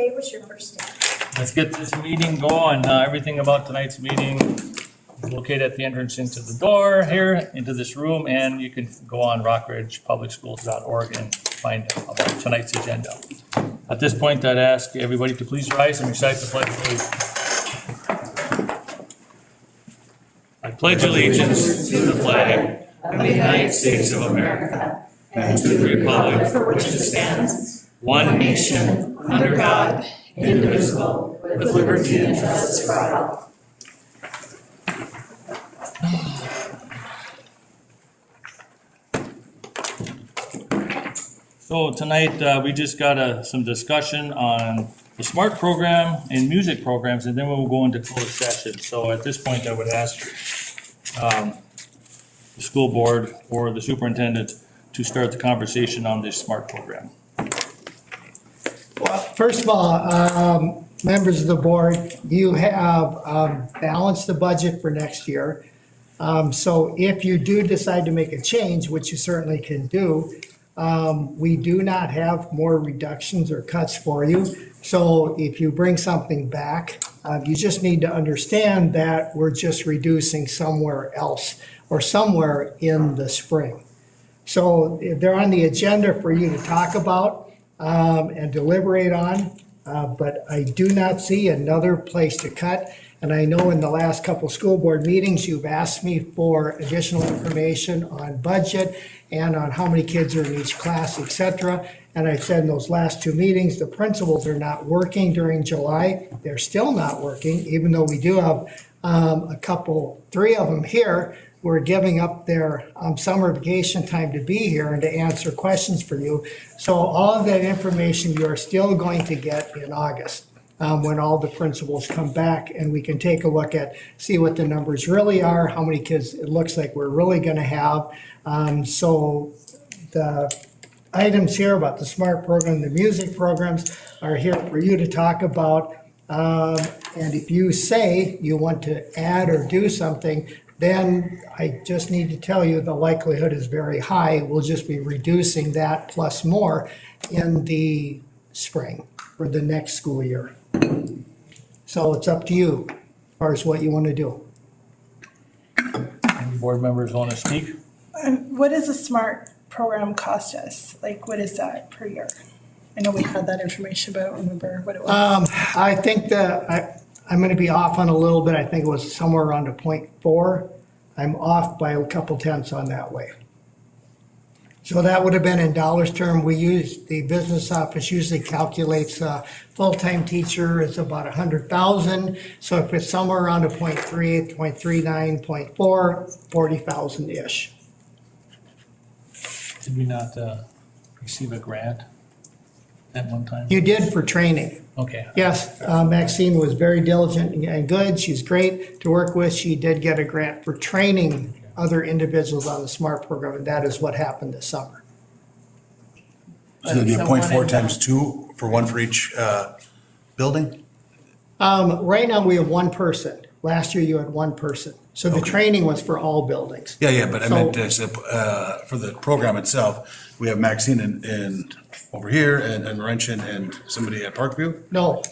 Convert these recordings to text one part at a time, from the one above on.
today was your first day. Let's get this meeting going. Everything about tonight's meeting is located at the entrance into the door here, into this room, and you can go on rockridgepublicschools.org and find out about tonight's agenda. At this point, I'd ask everybody to please rise and recite the Pledge of Allegiance. I pledge allegiance to the flag of the United States of America and to the republic for which it stands, one nation, under God, indivisible, with liberty and justice for all. So tonight, we just got some discussion on the SMART program and music programs, and then we'll go into closed session. So at this point, I would ask the school board or the superintendent to start the conversation on this SMART program. Well, first of all, members of the board, you have balanced the budget for next year. So if you do decide to make a change, which you certainly can do, we do not have more reductions or cuts for you. So if you bring something back, you just need to understand that we're just reducing somewhere else or somewhere in the spring. So they're on the agenda for you to talk about and deliberate on, but I do not see another place to cut. And I know in the last couple school board meetings, you've asked me for additional information on budget and on how many kids are in each class, et cetera. And I said in those last two meetings, the principals are not working during July. They're still not working, even though we do have three of them here. We're giving up their summer vacation time to be here and to answer questions for you. So all of that information you are still going to get in August when all the principals come back and we can take a look at, see what the numbers really are, how many kids it looks like we're really going to have. So the items here about the SMART program, the music programs are here for you to talk about. And if you say you want to add or do something, then I just need to tell you the likelihood is very high. We'll just be reducing that plus more in the spring for the next school year. So it's up to you as far as what you want to do. Any board members want to speak? What does a SMART program cost us? Like, what is that per year? I know we had that information, but I don't remember what it was. I think that I'm going to be off on a little bit. I think it was somewhere around a 0.4. I'm off by a couple tenths on that way. So that would have been in dollars term. We use, the business office usually calculates a full-time teacher is about 100,000. So if it's somewhere around a 0.3, 0.39, 0.4, 40,000-ish. Did we not receive a grant at one time? You did for training. Okay. Yes, Maxine was very diligent and good. She's great to work with. She did get a grant for training other individuals on the SMART program, and that is what happened this summer. So it'd be a 0.4 times 2 for one for each building? Right now, we have one person. Last year, you had one person. So the training was for all buildings. Yeah, but I So- meant as for the program itself, we have Maxine and over here and Laurentian and somebody at Parkview? No,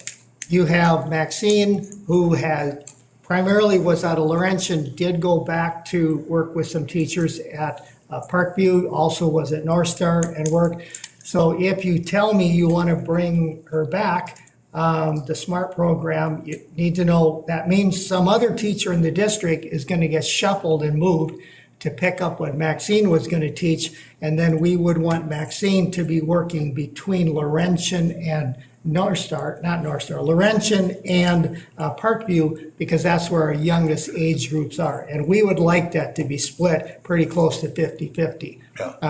you have Maxine, who had primarily was out of Laurentian, did go back to work with some teachers at Parkview, also was at North Star and worked. So if you tell me you want to bring her back, the SMART program, you need to know that means some other teacher in the district is going to get shuffled and moved to pick up what Maxine was going to teach. And then we would want Maxine to be working between Laurentian and Laurentian and Parkview, because that's where our youngest age groups are. And we would like that to be split pretty close to 50-50,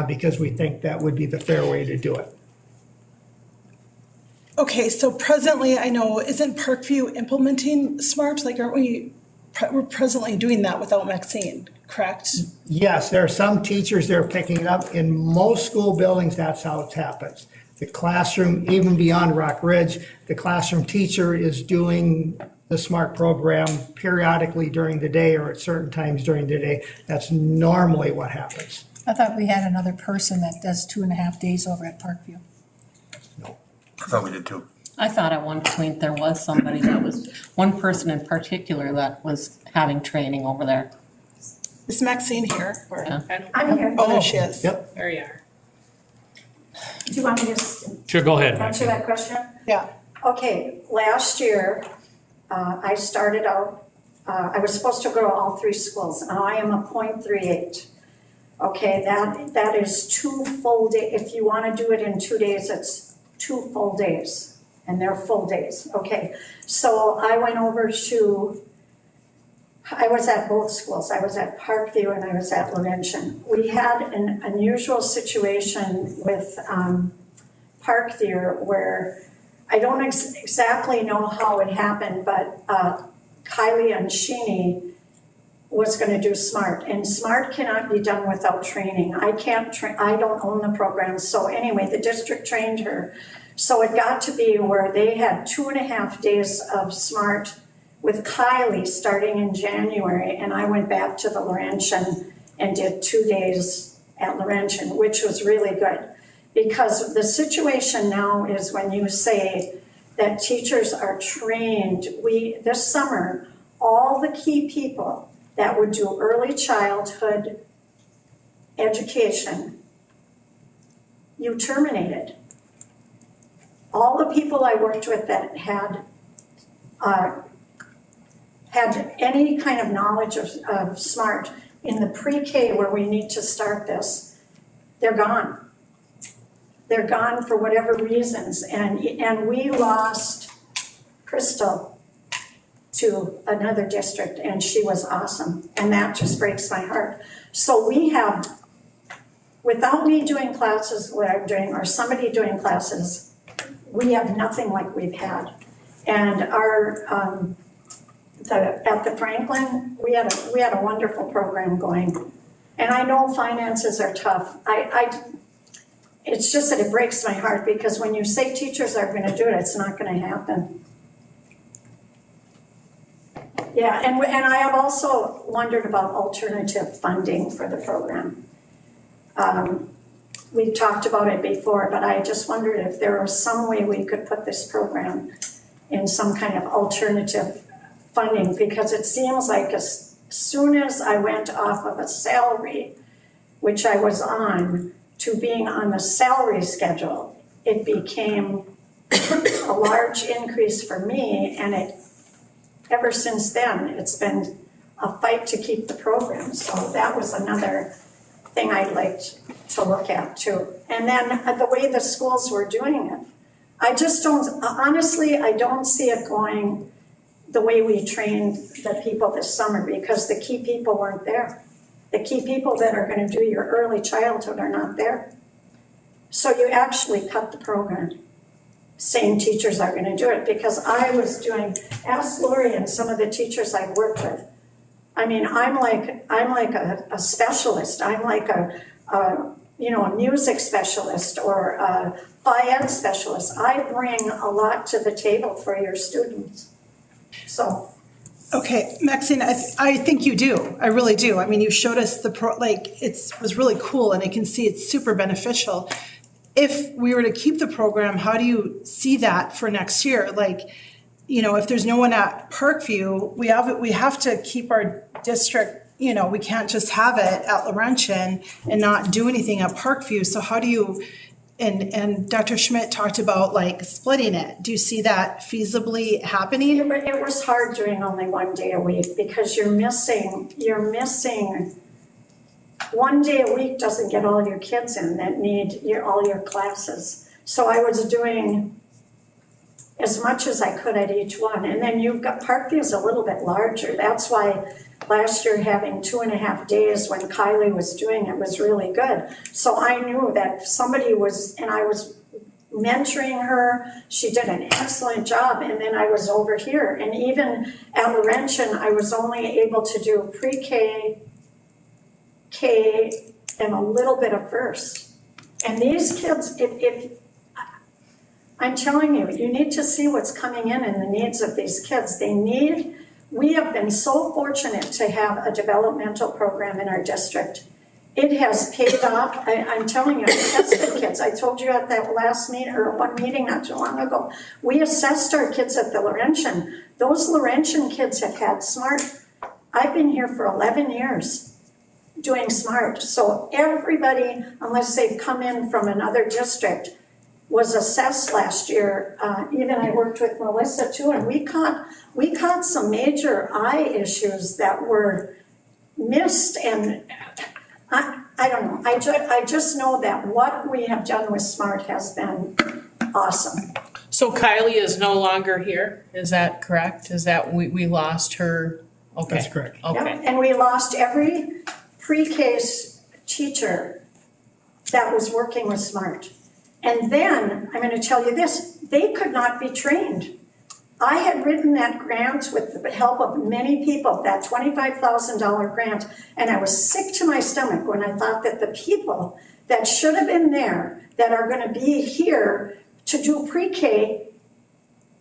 because we think that would be the fair way to do it. Okay, so presently, I know, isn't Parkview implementing SMART? Like, aren't we, we're presently doing that without Maxine, correct? Yes, there are some teachers that are picking it up. In most school buildings, that's how it happens. The classroom, even beyond Rock Ridge, the classroom teacher is doing the SMART program periodically during the day or at certain times during the day. That's normally what happens. I thought we had another person that does 2.5 days over at Parkview. I thought we did too. I thought at one point there was somebody that was, one person in particular that was having training over there. Is Maxine here? Or- Yeah. I'm here. Oh, there she is. Yep. There you are. Do you want me to just Sure, go ahead. answer that question? Yeah. Okay, last year, I started out, I was supposed to go to all three schools, and I am a .38. Okay, that is 2 full days. If you want to do it in 2 days, it's 2 full days, and they're full days. Okay, so I went over to, I was at both schools. I was at Parkview and I was at Laurentian. We had an unusual situation with Parkview where I don't exactly know how it happened, but Kylie and Sheeny was going to do SMART, and SMART cannot be done without training. I can't train, I don't own the program. So anyway, the district trained her. So it got to be where they had 2.5 days of SMART with Kylie starting in January, and I went back to the Laurentian and did 2 days at Laurentian, which was really good. Because the situation now is when you say that teachers are trained, this summer, all the key people that would do early childhood education, you terminated. All the people I worked with that had any kind of knowledge of SMART in the pre-K where we need to start this, they're gone. They're gone for whatever reasons. And we lost Crystal to another district, and she was awesome. And that just breaks my heart. So we have, without me doing classes, what I'm doing, or somebody doing classes, we have nothing like we've had. And our, at the Franklin, we had a wonderful program going. And I know finances are tough. It's just that it breaks my heart because when you say teachers are going to do it, it's not going to happen. Yeah, and I have also wondered about alternative funding for the program. We've talked about it before, but I just wondered if there was some way we could put this program in some kind of alternative funding, because it seems like as soon as I went off of a salary, which I was on, to being on the salary schedule, it became a large increase for me, and ever since then, it's been a fight to keep the program. So that was another thing I'd like to look at too. And then the way the schools were doing it, I just don't, honestly, I don't see it going the way we trained the people this summer, because the key people weren't there. The key people that are going to do your early childhood are not there. So you actually cut the program, saying teachers are going to do it, because I was doing, ask Lori and some of the teachers I've worked with. I mean, I'm like a specialist. I'm like a music specialist or a Phi-Ed specialist. I bring a lot to the table for your students. So. Okay, Maxine, I think you do. I really do. I mean, you showed us it was really cool, and I can see it's super beneficial. If we were to keep the program, how do you see that for next year? If there's no one at Parkview, we have to keep our district, we can't just have it at Laurentian and not do anything at Parkview. So how do you, and Dr. Schmidt talked about splitting it. Do you see that feasibly happening? It was hard doing only 1 day a week, because you're missing 1 day a week doesn't get all your kids in that need all your classes. So I was doing as much as I could at each one. And then you've got, Parkview's a little bit larger. That's why last year having 2.5 days when Kylie was doing it was really good. So I knew that somebody was, and I was mentoring her. She did an excellent job. And then I was over here. And even at Laurentian, I was only able to do pre-K, K, and a little bit of first. And these kids, I'm telling you, you need to see what's coming in and the needs of these kids. We have been so fortunate to have a developmental program in our district. it has paid off. I'm telling you, I tested kids. I told you at that last meeting, or one meeting not too long ago, we assessed our kids at the Laurentian. Those Laurentian kids have had SMART. I've been here for 11 years doing SMART. So everybody, unless they've come in from another district, was assessed last year. Even I worked with Melissa too, and we caught some major eye issues that were missed, and I don't know. I just know that what we have done with SMART has been awesome. So Kylie is no longer here, is that correct? Is that we lost her? Okay. That's correct. Yep, Okay. and we lost every pre-K teacher that was working with SMART. And then, I'm going to tell you this, they could not be trained. I had written that grant with the help of many people, that $25,000 grant, and I was sick to my stomach when I thought that the people that should have been there, that are going to be here to do pre-K,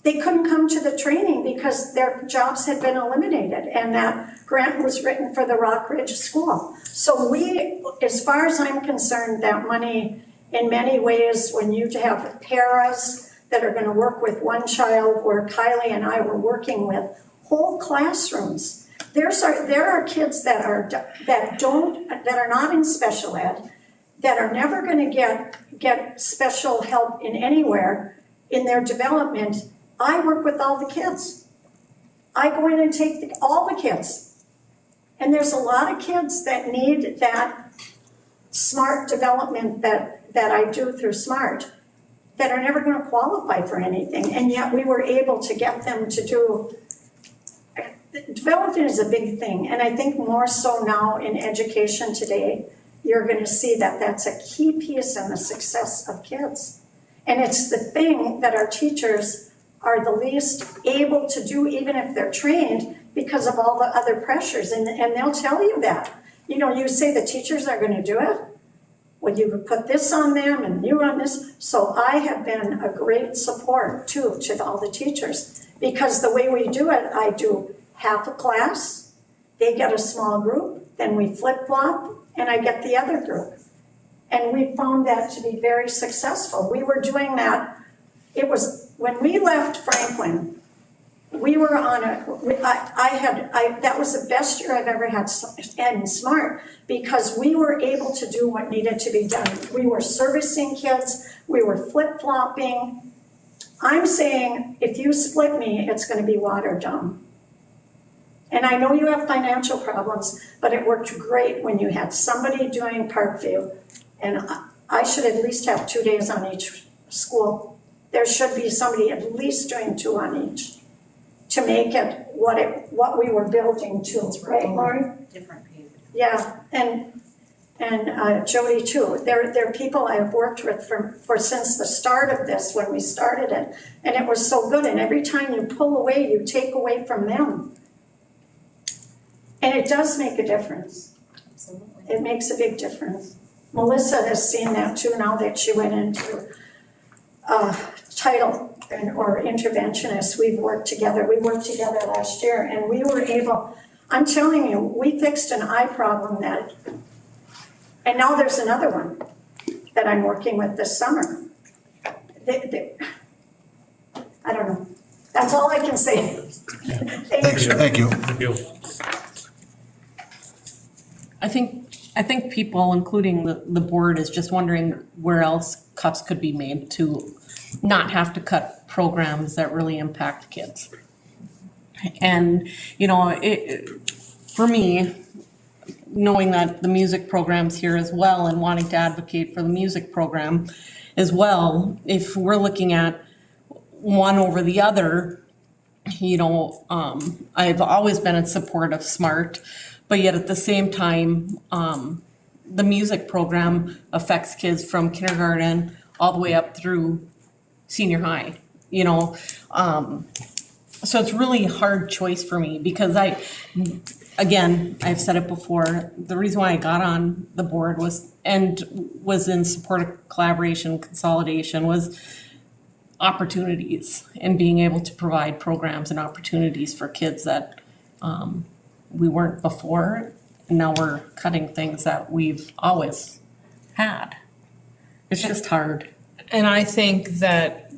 they couldn't come to the training because their jobs had been eliminated, and that grant was written for the Rockridge School. So we, as far as I'm concerned, that money, in many ways, when you have paras that are going to work with one child, where Kylie and I were working with whole classrooms. There are kids that are not in special ed, that are never going to get special help in anywhere in their development. I work with all the kids. I go in and take all the kids. And there's a lot of kids that need that SMART development that I do through SMART, that are never going to qualify for anything, and yet we were able to get them to do. Development is a big thing, and I think more so now in education today, you're going to see that that's a key piece in the success of kids. And it's the thing that our teachers are the least able to do, even if they're trained, because of all the other pressures, and they'll tell you that. You know, you say the teachers are going to do it. Well, you would put this on them and you run this. So I have been a great support too to all the teachers, because the way we do it, I do half a class, they get a small group, then we flip-flop, and I get the other group. And we found that to be very successful. We were doing that. It was, when we left Franklin, we were on that was the best year I've ever had in SMART, because we were able to do what needed to be done. We were servicing kids, we were flip-flopping. I'm saying, if you split me, it's going to be watered down. And I know you have financial problems, but it worked great when you had somebody doing Parkview, and I should at least have 2 days on each school. There should be somebody at least doing 2 on each, to make it what we were building to, right, Lori? Different pay. Yeah, and Jody too. They're people I've worked with for since the start of this, when we started it, and it was so good. And every time you pull away, you take away from them, and it does make a difference. Absolutely. It makes a big difference. Melissa has seen that too now that she went into title or interventionist. We've worked together. We worked together last year, and we were able, I'm telling you, we fixed an eye problem and now there's another one that I'm working with this summer. I don't know. That's all I can say. Thank you. Thank you. I think people, including the board, is just wondering where else cuts could be made to not have to cut programs that really impact kids. And, you know, for me, knowing that the music program's here as well and wanting to advocate for the music program as well, if we're looking at one over the other, you know, I've always been in support of SMART, but yet at the same time, the music program affects kids from kindergarten all the way up through senior high, you know. So it's really a hard choice for me, because I've said it before, the reason why I got on the board was in support of collaboration, consolidation, was opportunities and being able to provide programs and opportunities for kids that we weren't before. and now we're cutting things that we've always had. It's just hard. And I think that,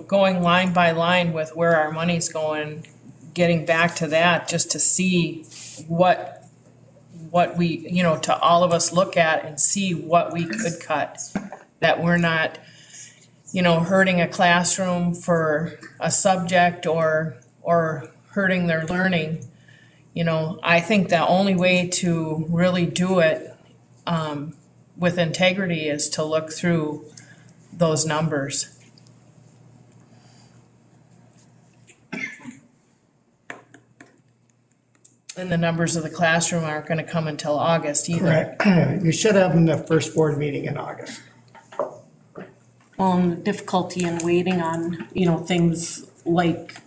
going line by line with where our money's going, getting back to that, just to see what we, to all of us look at and see what we could cut. That we're not, hurting a classroom for a subject or hurting their learning. I think the only way to really do it with integrity is to look through those numbers. And the numbers of the classroom aren't gonna come until August either. Correct. You should have them the first board meeting in August. The difficulty in waiting on, things like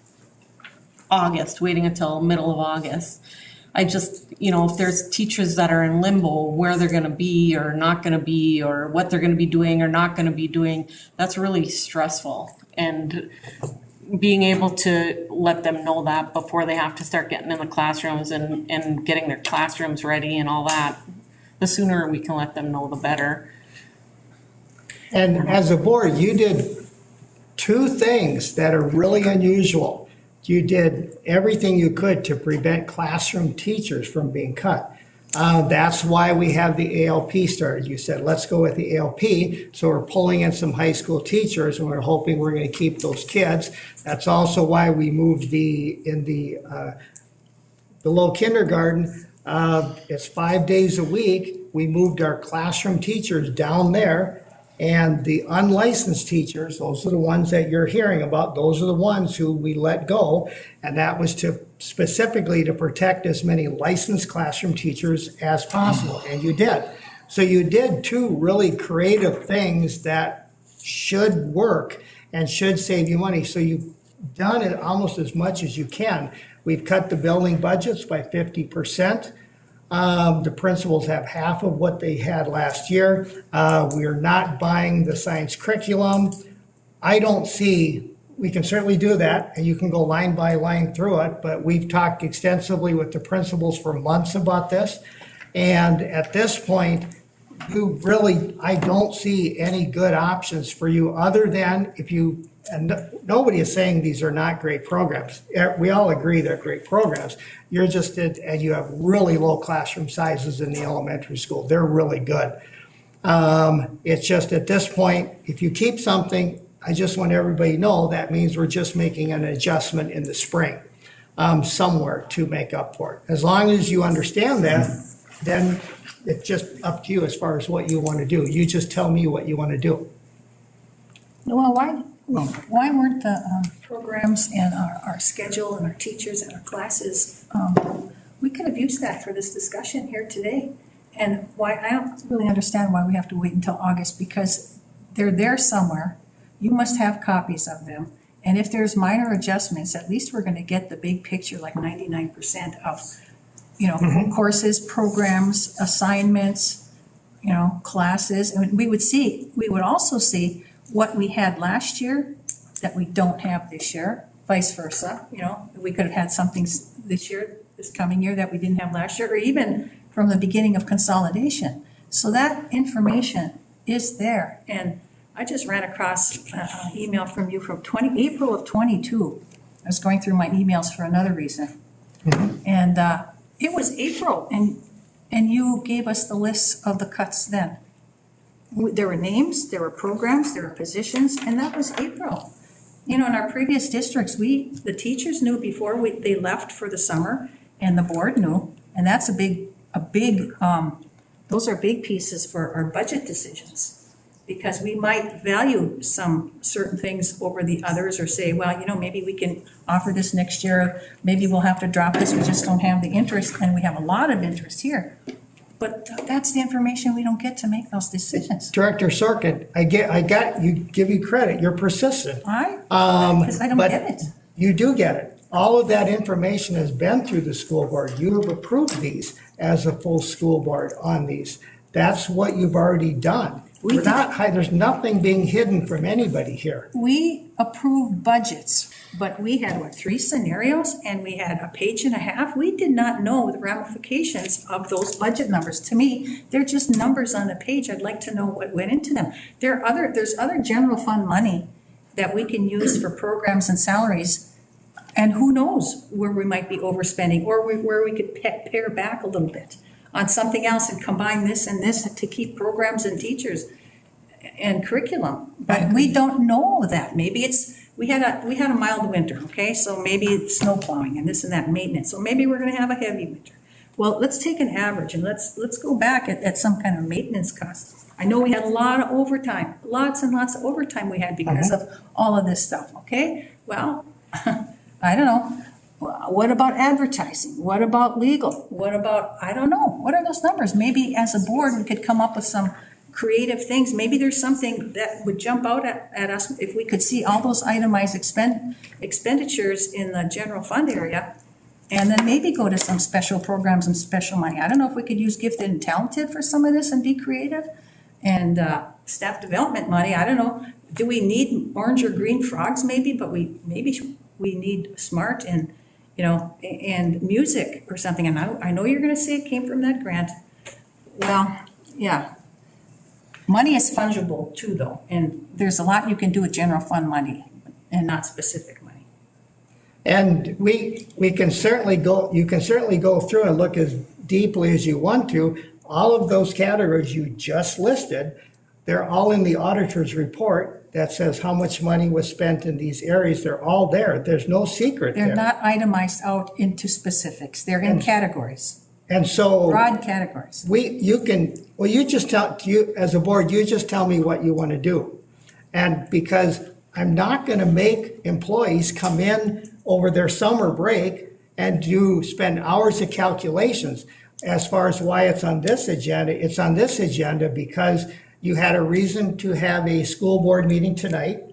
August, waiting until middle of August. I just, if there's teachers that are in limbo, where they're gonna be or not gonna be, or what they're gonna be doing or not gonna be doing, that's really stressful. And being able to let them know that before they have to start getting in the classrooms and getting their classrooms ready and all that, the sooner we can let them know, the better. And as a board, you did two things that are really unusual. You did everything you could to prevent classroom teachers from being cut. That's why we have the ALP started. You said, let's go with the ALP. So we're pulling in some high school teachers and we're hoping we're going to keep those kids. That's also why we moved below kindergarten. It's 5 days a week. We moved our classroom teachers down there. And the unlicensed teachers, those are the ones that you're hearing about, those are the ones who we let go. And that was specifically to protect as many licensed classroom teachers as possible, and you did. So you did two really creative things that should work and should save you money. So you've done it almost as much as you can. We've cut the building budgets by 50%. The principals have half of what they had last year. We are not buying the science curriculum. I don't see, we can certainly do that, and you can go line by line through it, but we've talked extensively with the principals for months about this. And at this point, I don't see any good options for you other than and nobody is saying these are not great programs. We all agree they're great programs. You're just, and you have really low classroom sizes in the elementary school. They're really good. It's just at this point, if you keep something, I just want everybody to know that means we're just making an adjustment in the spring somewhere to make up for it. As long as you understand that, then it's just up to you as far as what you want to do. You just tell me what you want to do. Well, why weren't the programs and our schedule and our teachers and our classes, we could have used that for this discussion here today. And why, I don't really understand why we have to wait until August, because they're there somewhere. You must have copies of them. And if there's minor adjustments, at least we're gonna get the big picture, like 99% of, courses, programs, assignments, classes. And we would also see what we had last year that we don't have this year, vice versa. We could have had something this coming year that we didn't have last year, or even from the beginning of consolidation. So that information is there. And I just ran across an email from you from April of 22. I was going through my emails for another reason. And it was April, and you gave us the list of the cuts then. There were names, there were programs, there were positions, and that was April. In our previous districts, the teachers knew before they left for the summer, and the board knew, and that's those are big pieces for our budget decisions. Because we might value some certain things over the others, or say, well, maybe we can offer this next year, maybe we'll have to drop this, we just don't have the interest, and we have a lot of interest here. But that's the information we don't get to make those decisions. Director Sorkin, give you credit, you're persistent. Because I don't get it. You do get it. All of that information has been through the school board. You have approved these as a full school board on these. That's what you've already done. We We're not, there's nothing being hidden from anybody here. We approved budgets, but we had, what, 3 scenarios, and we had a page and a half. We did not know the ramifications of those budget numbers. To me, they're just numbers on a page. I'd like to know what went into them. There's other general fund money that we can use for programs and salaries, and who knows where we might be overspending, or where we could pare back a little bit on something else and combine this and this to keep programs and teachers and curriculum. But we don't know that. Maybe we had a mild winter, okay? So maybe it's snow plowing and this and that, maintenance. So maybe we're gonna have a heavy winter. Well, let's take an average and let's go back at some kind of maintenance cost. I know we had a lot of overtime, lots and lots of overtime we had because of all of this stuff, okay? Well, I don't know. What about advertising? What about legal? What about, I don't know. What are those numbers? Maybe as a board, we could come up with some creative things. Maybe there's something that would jump out at us if we could see all those itemized expenditures in the general fund area, and then maybe go to some special programs and special money. I don't know if we could use gifted and talented for some of this and be creative, and staff development money. I don't know. Do we need orange or green frogs? Maybe, but we need smart and and music or something. And I know you're going to say it came from that grant. Well, yeah. Money is fungible too, though, and there's a lot you can do with general fund money and not specific money. And we can certainly you can certainly go through and look as deeply as you want to. All of those categories you just listed, they're all in the auditor's report that says how much money was spent in these areas. They're all there. There's no secret there. They're not itemized out into specifics. They're in categories, And so broad categories. you just tell, you as a board, you just tell me what you want to do. And because I'm not going to make employees come in over their summer break and spend hours of calculations. As far as why it's on this agenda, it's on this agenda because you had a reason to have a school board meeting tonight.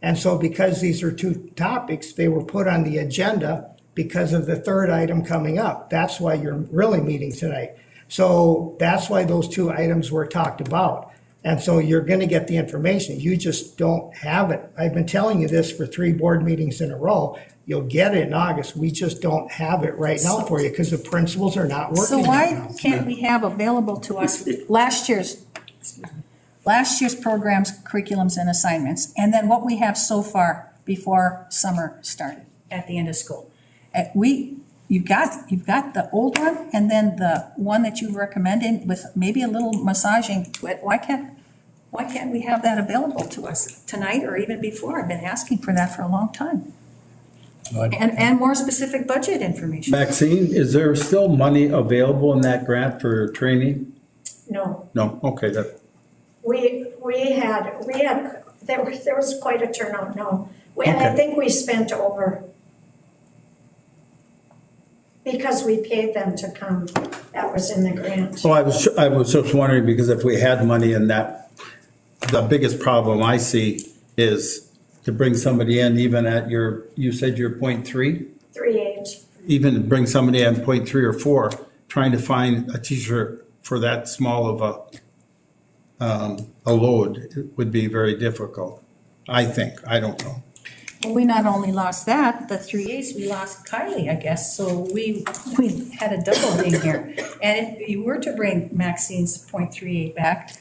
And so because these are 2 topics, they were put on the agenda because of the 3rd item coming up. That's why you're really meeting tonight. So that's why those 2 items were talked about. And so you're going to get the information. You just don't have it. I've been telling you this for 3 board meetings in a row. You'll get it in August. We just don't have it right now for you because the principals are not working. So right why now. can't we have available to us last year's programs, curriculums, and assignments, and then what we have so far before summer started at the end of school? You've got the old one, and then the one that you recommended with maybe a little massaging. Why can't we have that available to us tonight or even before? I've been asking for that for a long time. And more specific budget information. Maxine, is there still money available in that grant for training? No. No, okay, There was quite a turnout, no. I Okay. think we spent over, because we paid them to come, that was in the grant. well, I was just wondering, because if we had money in that, the biggest problem I see is to bring somebody in even at you said your 0.3? 3H. Even to bring somebody in 0.3 or 4, trying to find a teacher for that small of a load would be very difficult, I think. I don't know. Well, we not only lost that, the 3As, we lost Kylie, I guess, so we had a double ding here. And if you were to bring Maxine's 0.38 back,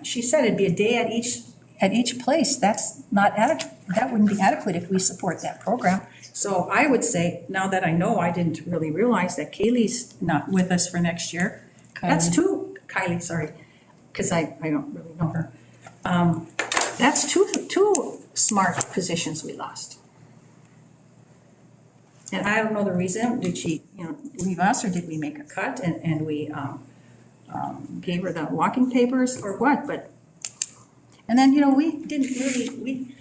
she said it'd be a day at each place. That's not adequate. That wouldn't be adequate if we support that program. So I would say, now that I know, I didn't really realize that Kaylee's not with us for next year. That's Kylie, sorry, because I don't really know her. That's two smart positions we lost. And I don't know the reason. Did she, leave us, or did we make a cut and we gave her the walking papers or what? And then, we didn't really,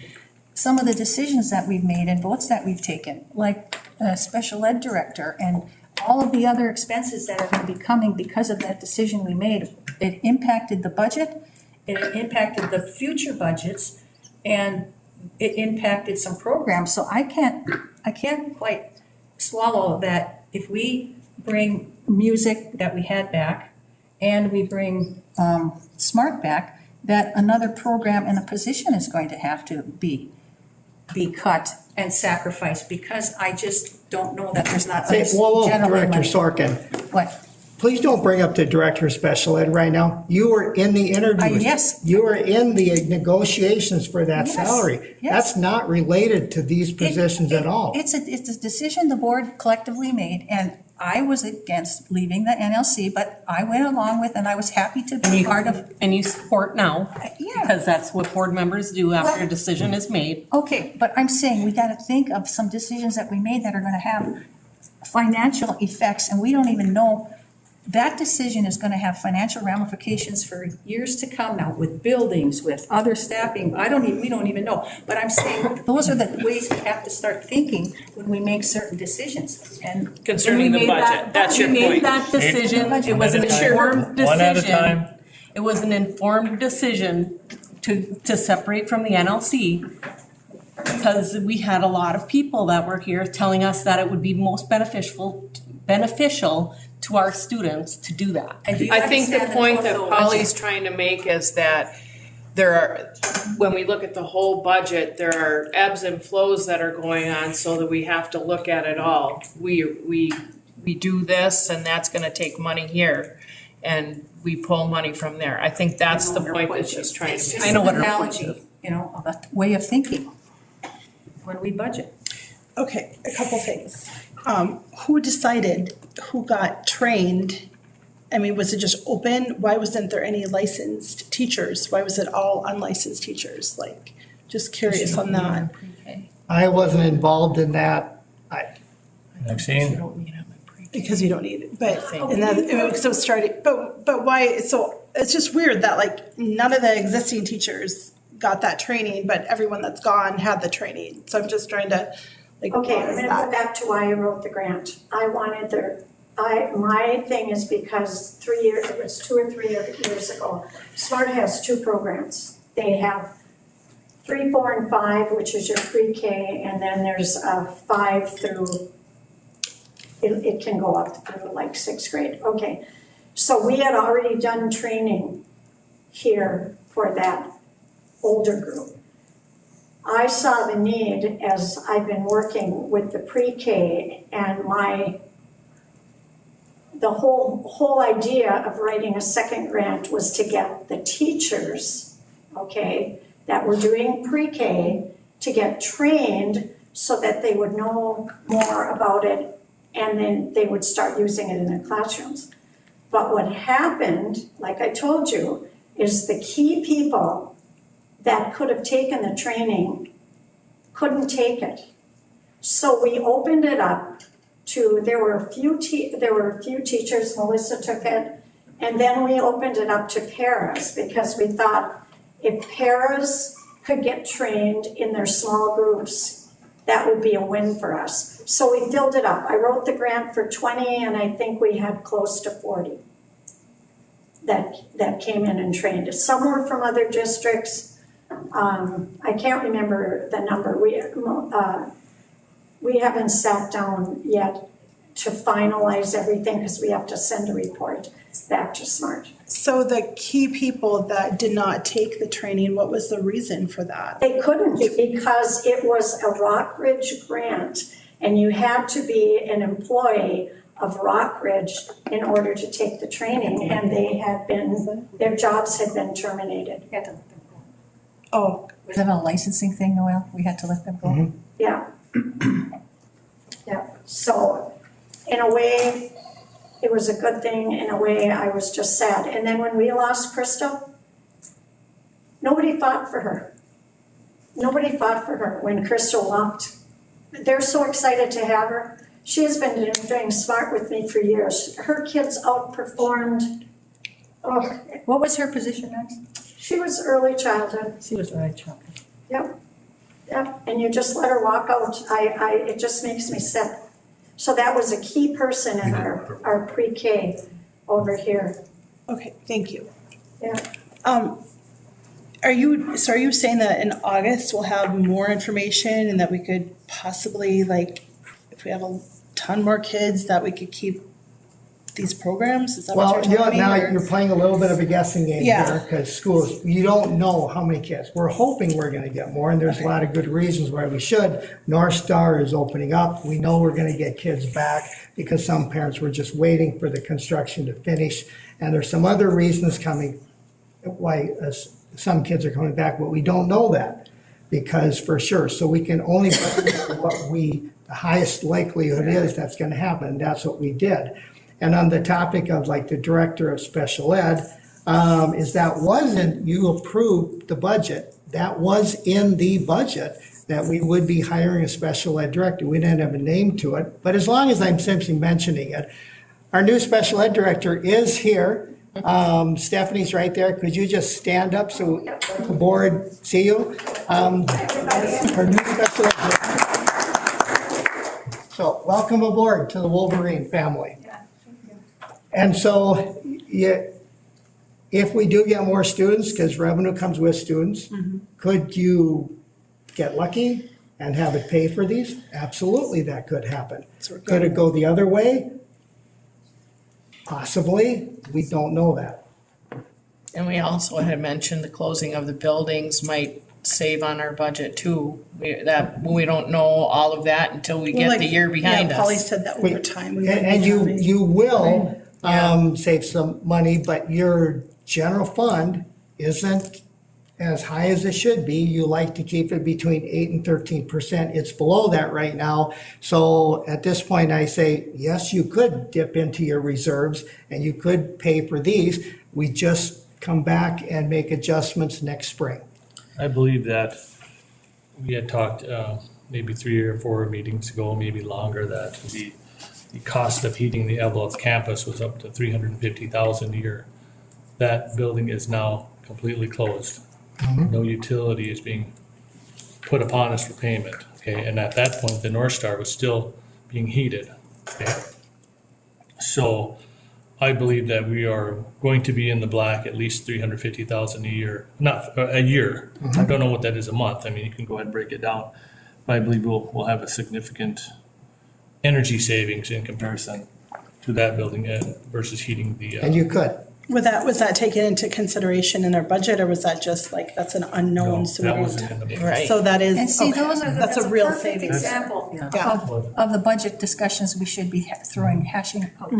some of the decisions that we've made and votes that we've taken, like special ed director and all of the other expenses that are going to be coming because of that decision we made, it impacted the budget, it impacted the future budgets, and it impacted some programs. So I can't quite swallow that if we bring music that we had back and we bring SMART back, that another program and a position is going to have to be cut and sacrificed, because I just don't know that there's not. Say, whoa, generally Director money. Sorkin, What? please don't bring up the Director of Special Ed right now. You were in the interviews. Yes. You were in the negotiations for that Yes, salary. yes. That's not related to these positions at all. It's a decision the board collectively made, and I was against leaving the NLC, but I went along with, and I was happy to be part of. And you support now, Yeah. because that's what board members do after a decision is made. Okay, but I'm saying we gotta think of some decisions that we made that are gonna have financial effects, and we don't even know. That decision is gonna have financial ramifications for years to come now, with buildings, with other staffing, we don't even know. But I'm saying, those are the ways we have to start thinking when we make certain decisions, and Concerning the budget, that's your We made point. that decision, it was an One at a time. informed decision. One at a time. It was an informed decision to separate from the NLC, because we had a lot of people that were here telling us that it would be most beneficial to our students to do that. And do you I think the understand point that total Polly's trying to make is that there are, when we look at the whole budget, there are ebbs and flows that are going on, so that we have to look at it all. We do this, and that's gonna take money here, and we pull money from there. I think that's the point that she's trying It's to just make. I know an what her point analogy, you know, of a way of thinking when we budget. Okay, a couple things. Who decided who got trained? I mean, was it just open? Why wasn't there any licensed teachers? Why was it all unlicensed teachers? Like, just curious on that. I wasn't involved in that. Maxine? Because you don't need it, but, and that, because it was started, but why, so, it's just weird that like, none of the existing teachers got that training, but everyone that's gone had the training. So I'm just trying to, like, Okay, why I'm is gonna go that? back to why I wrote the grant. I wanted my thing is because it was 2 or 3 years ago, SMART has 2 programs. They have 3, 4, and 5, which is your pre-K, and then there's 5 through, it can go up through like 6th grade. Okay, so we had already done training here for that older group. I saw the need as I've been working with the pre-K, and the whole idea of writing a second grant was to get the teachers, okay, that were doing pre-K to get trained so that they would know more about it, and then they would start using it in their classrooms. But what happened, like I told you, is the key people that could have taken the training couldn't take it. So we opened it up to, there were a few teachers, Melissa took it, and then we opened it up to paras, because we thought if paras could get trained in their small groups, that would be a win for us. So we filled it up. I wrote the grant for 20, and I think we had close to 40 that came in and trained. Some were from other districts. I can't remember the number. We haven't sat down yet to finalize everything, because we have to send a report back to SMART. So the key people that did not take the training, what was the reason for that? They couldn't, because it was a Rockridge grant, and you had to be an employee of Rockridge in order to take the training, and their jobs had been terminated. We had to let them go. Oh, Was that a licensing thing, Noel? We had to let them go? Yeah. Yeah, so in a way, it was a good thing. In a way, I was just sad. And then when we lost Crystal, nobody fought for her. Nobody fought for her when Crystal walked. They're so excited to have her. She has been doing SMART with me for years. Her kids outperformed. Oh, What was her position next? she was early childhood. She was right, Chuck. Yep, yep, and you just let her walk out. It just makes me sick. So that was a key person in our pre-K over here. okay, thank you. Yeah. Are you saying that in August we'll have more information, and that we could possibly, like, if we have a ton more kids, that we could keep these programs? Is that what Well, you're telling me? now or- you're playing a little bit of a guessing game Yeah. here, because schools, you don't know how many kids. We're hoping we're gonna get more, and there's a lot of good reasons why we should. North Star is opening up. We know we're gonna get kids back, because some parents were just waiting for the construction to finish. And there's some other reasons coming, why some kids are coming back, but we don't know that, because for sure. So we can only put what the highest likelihood is that's gonna happen, and that's what we did. And on the topic of like the director of special ed, is that wasn't, you approved the budget. That was in the budget, that we would be hiring a special ed director. We didn't have a name to it, but as long as I'm simply mentioning it, our new special ed director is here. Stephanie's right there. Could you just stand up so the board see you? Our new special ed director. So welcome aboard to the Wolverine family. And so, if we do get more students, because revenue comes with students, could you get lucky and have it pay for these? Absolutely, that could happen. Could it go the other way? Possibly, we don't know that. And we also had mentioned the closing of the buildings might save on our budget too. We don't know all of that until we Well, get like, the year behind Yeah, Polly us. said that Wait, over time. And you will save some money, but your general fund isn't as high as it should be. You like to keep it between 8 and 13%. It's below that right now. So at this point, I say, yes, you could dip into your reserves and you could pay for these. We just come back and make adjustments next spring. I believe that we had talked, maybe 3 or 4 meetings ago, maybe longer, that the cost of heating the Evelyn campus was up to $350,000 a year. That building is now completely closed. No utility is being put upon us for payment, okay? And at that point, the North Star was still being heated, okay? So I believe that we are going to be in the black at least $350,000 a year, not a year. I don't know what that is a month. I mean, you can go ahead and break it down. But I believe we'll have a significant energy savings in comparison to that building versus heating the. And you could. Was that taken into consideration in our budget, or was that just like, that's an unknown? So we That didn't- wasn't in the budget. Right. So that is, And see, okay. those are, That's that's a a real perfect savings. example Yeah. of the budget discussions we should be hashing out.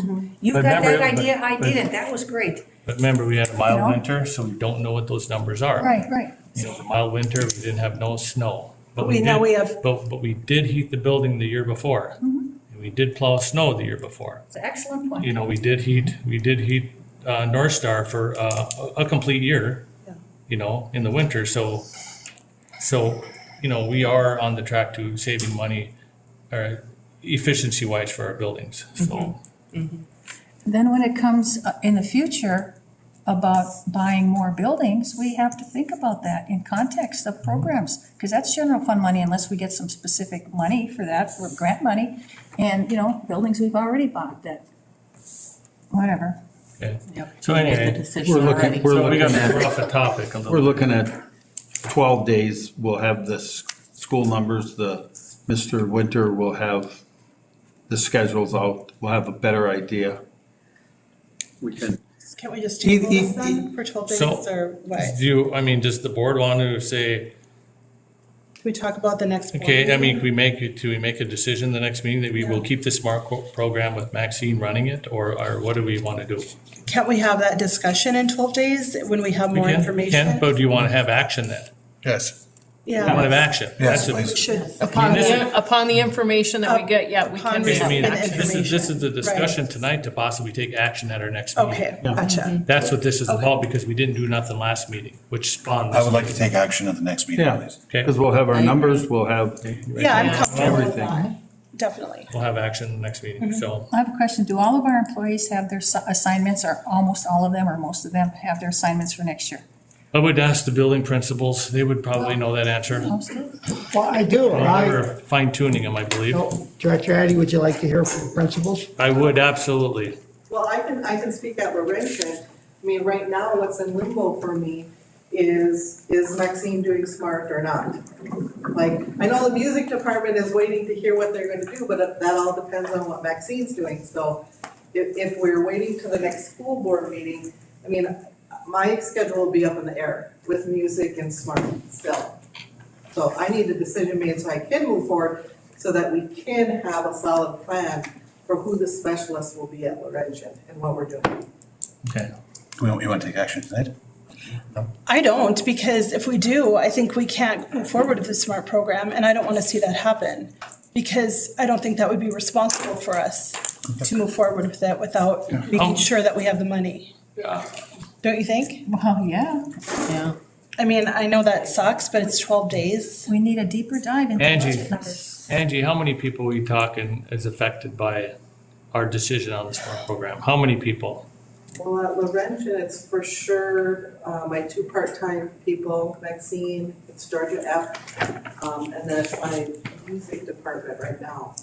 You've But got that remember- idea, I but- didn't, that was great. But remember, we had a mild You know? winter, so we don't know what those numbers are. Right, right. You know, the mild winter, we didn't have no snow. But Now did- we have- But we did heat the building the year before. And we did plow snow the year before. It's an excellent point. You know, we did heat North Star for a complete year, you know, in the winter. So, you know, we are on the track to saving money, efficiency wise for our buildings, so. Then when it comes in the future about buying more buildings, we have to think about that in context of programs, because that's general fund money unless we get some specific money for that, for grant money. And, you know, buildings we've already bought that, whatever. Okay. So anyway, we're off the topic. We're looking at 12 days. We'll have the school numbers, Mr. Winter will have the schedules out. We'll have a better idea. We can. Can we just table this then for 12 days, So, or what? does the board want to say, Can we talk about the next? board okay, I mean, meeting? do we make a decision the next meeting that we will keep the SMART program with Maxine running it, or what do we want to do? Can't we have that discussion in 12 days when we have We more can, information? but do you want to have action then? Yes. You want to have Yeah, action? Yes, That's what- please. should. Upon the information that we get, yeah, we Upon can. I mean, receipt. this is the discussion tonight to possibly take action at our next meeting. Okay, gotcha. That's what this is about, because we didn't do nothing last meeting, which spawned I this. would like to take action at the next meeting, Yeah, please. Okay. because we'll have our numbers, we'll have, Yeah, I'm Yeah. comfortable with Everything. that, definitely. We'll have action in the next meeting, so. I have a question. Do all of our employees have their assignments, or almost all of them, or most of them have their assignments for next year? I would ask the building principals, they would probably know that answer. Most of them? Well, I do. We're fine tuning them, I believe. Director Addy, would you like to hear from the principals? I would, absolutely. Well, I can speak at Laurentian. I mean, right now, what's in limbo for me is Maxine doing SMART or not? Like, I know the music department is waiting to hear what they're gonna do, but that all depends on what Maxine's doing, so if we're waiting to the next school board meeting, I mean, my schedule will be up in the air with music and smart still. So I need a decision made so I can move forward, so that we can have a solid plan for who the specialist will be at Laurentian and what we're doing. Okay. You want to take action tonight? I don't, because if we do, I think we can't move forward with the SMART program, and I don't want to see that happen. Because I don't think that would be responsible for us to move forward with that without making sure that we have the money. Don't you think? Well, yeah, Yeah. I mean, I know that sucks, but it's 12 days. we need a deeper dive into Angie. budget numbers. Angie, how many people are we talking is affected by our decision on the SMART program? How many people? Well, at Laurentian, it's for sure my 2 part-time people, Maxine, it's Georgia F., and then it's my music department right now.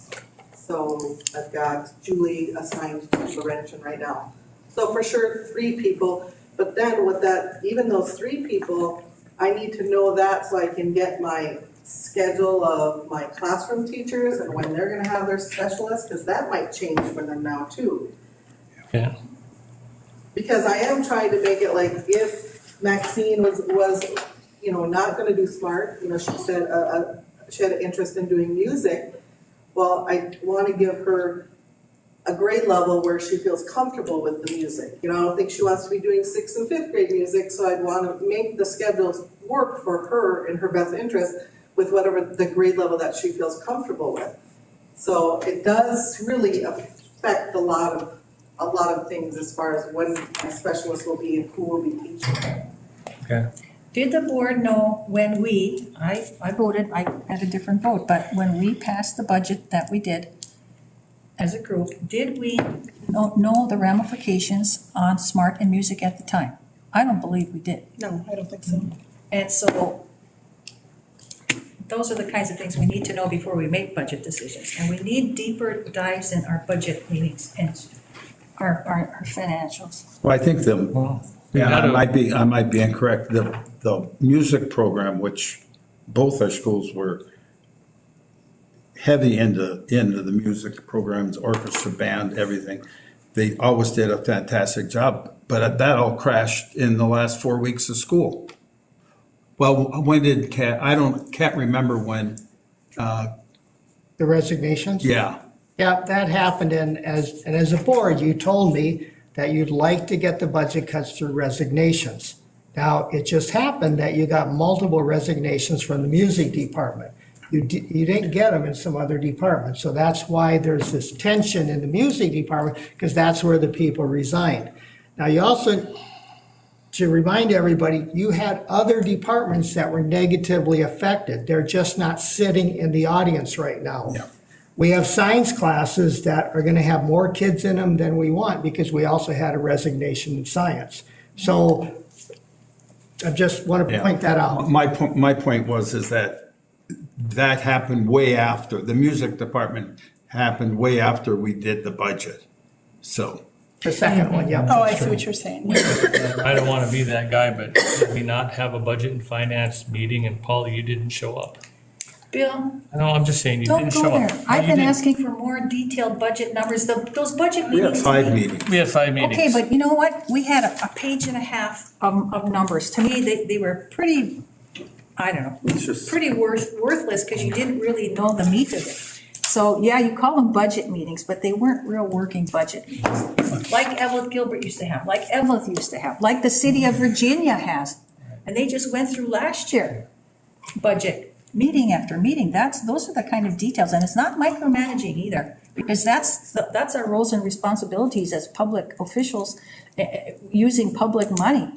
So I've got Julie assigned to Laurentian right now. So for sure, 3 people, but then with that, even those 3 people, I need to know that so I can get my schedule of my classroom teachers and when they're gonna have their specialists, because that might change for them now too. Yeah. Because I am trying to make it like, if Maxine was, not gonna do SMART, she said, she had an interest in doing music. Well, I wanna give her a grade level where she feels comfortable with the music. I don't think she wants to be doing 6th and 5th grade music, so I'd wanna make the schedules work for her in her best interest with whatever the grade level that she feels comfortable with. So it does really affect a lot of things as far as when my specialist will be and who will be teaching. Okay. Did the board know when I voted, I had a different vote, but when we passed the budget that we did as a group, did we know the ramifications on SMART and music at the time? I don't believe we did. No, I don't think so. And so those are the kinds of things we need to know before we make budget decisions. And we need deeper dives in our budget meetings and our financials. Well, I think I might be incorrect. The music program, which both our schools were heavy into the music programs, orchestra, band, everything. They always did a fantastic job, but that all crashed in the last 4 weeks of school. Well, when did can't remember when. The resignations? Yeah. Yeah, that happened, and as a board, you told me that you'd like to get the budget cuts through resignations. Now, it just happened that you got multiple resignations from the music department. You didn't get them in some other department, so that's why there's this tension in the music department, because that's where the people resigned. Now, you also, to remind everybody, you had other departments that were negatively affected. They're just not sitting in the audience right now. Yeah. We have science classes that are going to have more kids in them than we want because we also had a resignation in science. So I just want to point that out. My point is that happened way after, the music department happened way after we did the budget. So. The second one, yeah. Oh, I see what you're saying. I don't want to be that guy, but did we not have a budget and finance meeting and Paul, you didn't show up? Bill, No, I'm just saying you don't didn't go show there. up. No, I've you been didn't. asking for more detailed budget numbers. Those budget We meetings. had 5 meetings. We had 5 meetings. Okay, but you know what? We had a page and a half of numbers. To me, they were pretty, I don't know, It's just- pretty worthless because you didn't really know the meat of it. So, yeah, you call them budget meetings, but they weren't real working budget meetings. Like Evelyn Gilbert used to have, like Evelyn used to have, like the city of Virginia has. And they just went through last year, budget, meeting after meeting. Those are the kind of details, and it's not micromanaging either, because that's our roles and responsibilities as public officials using public money.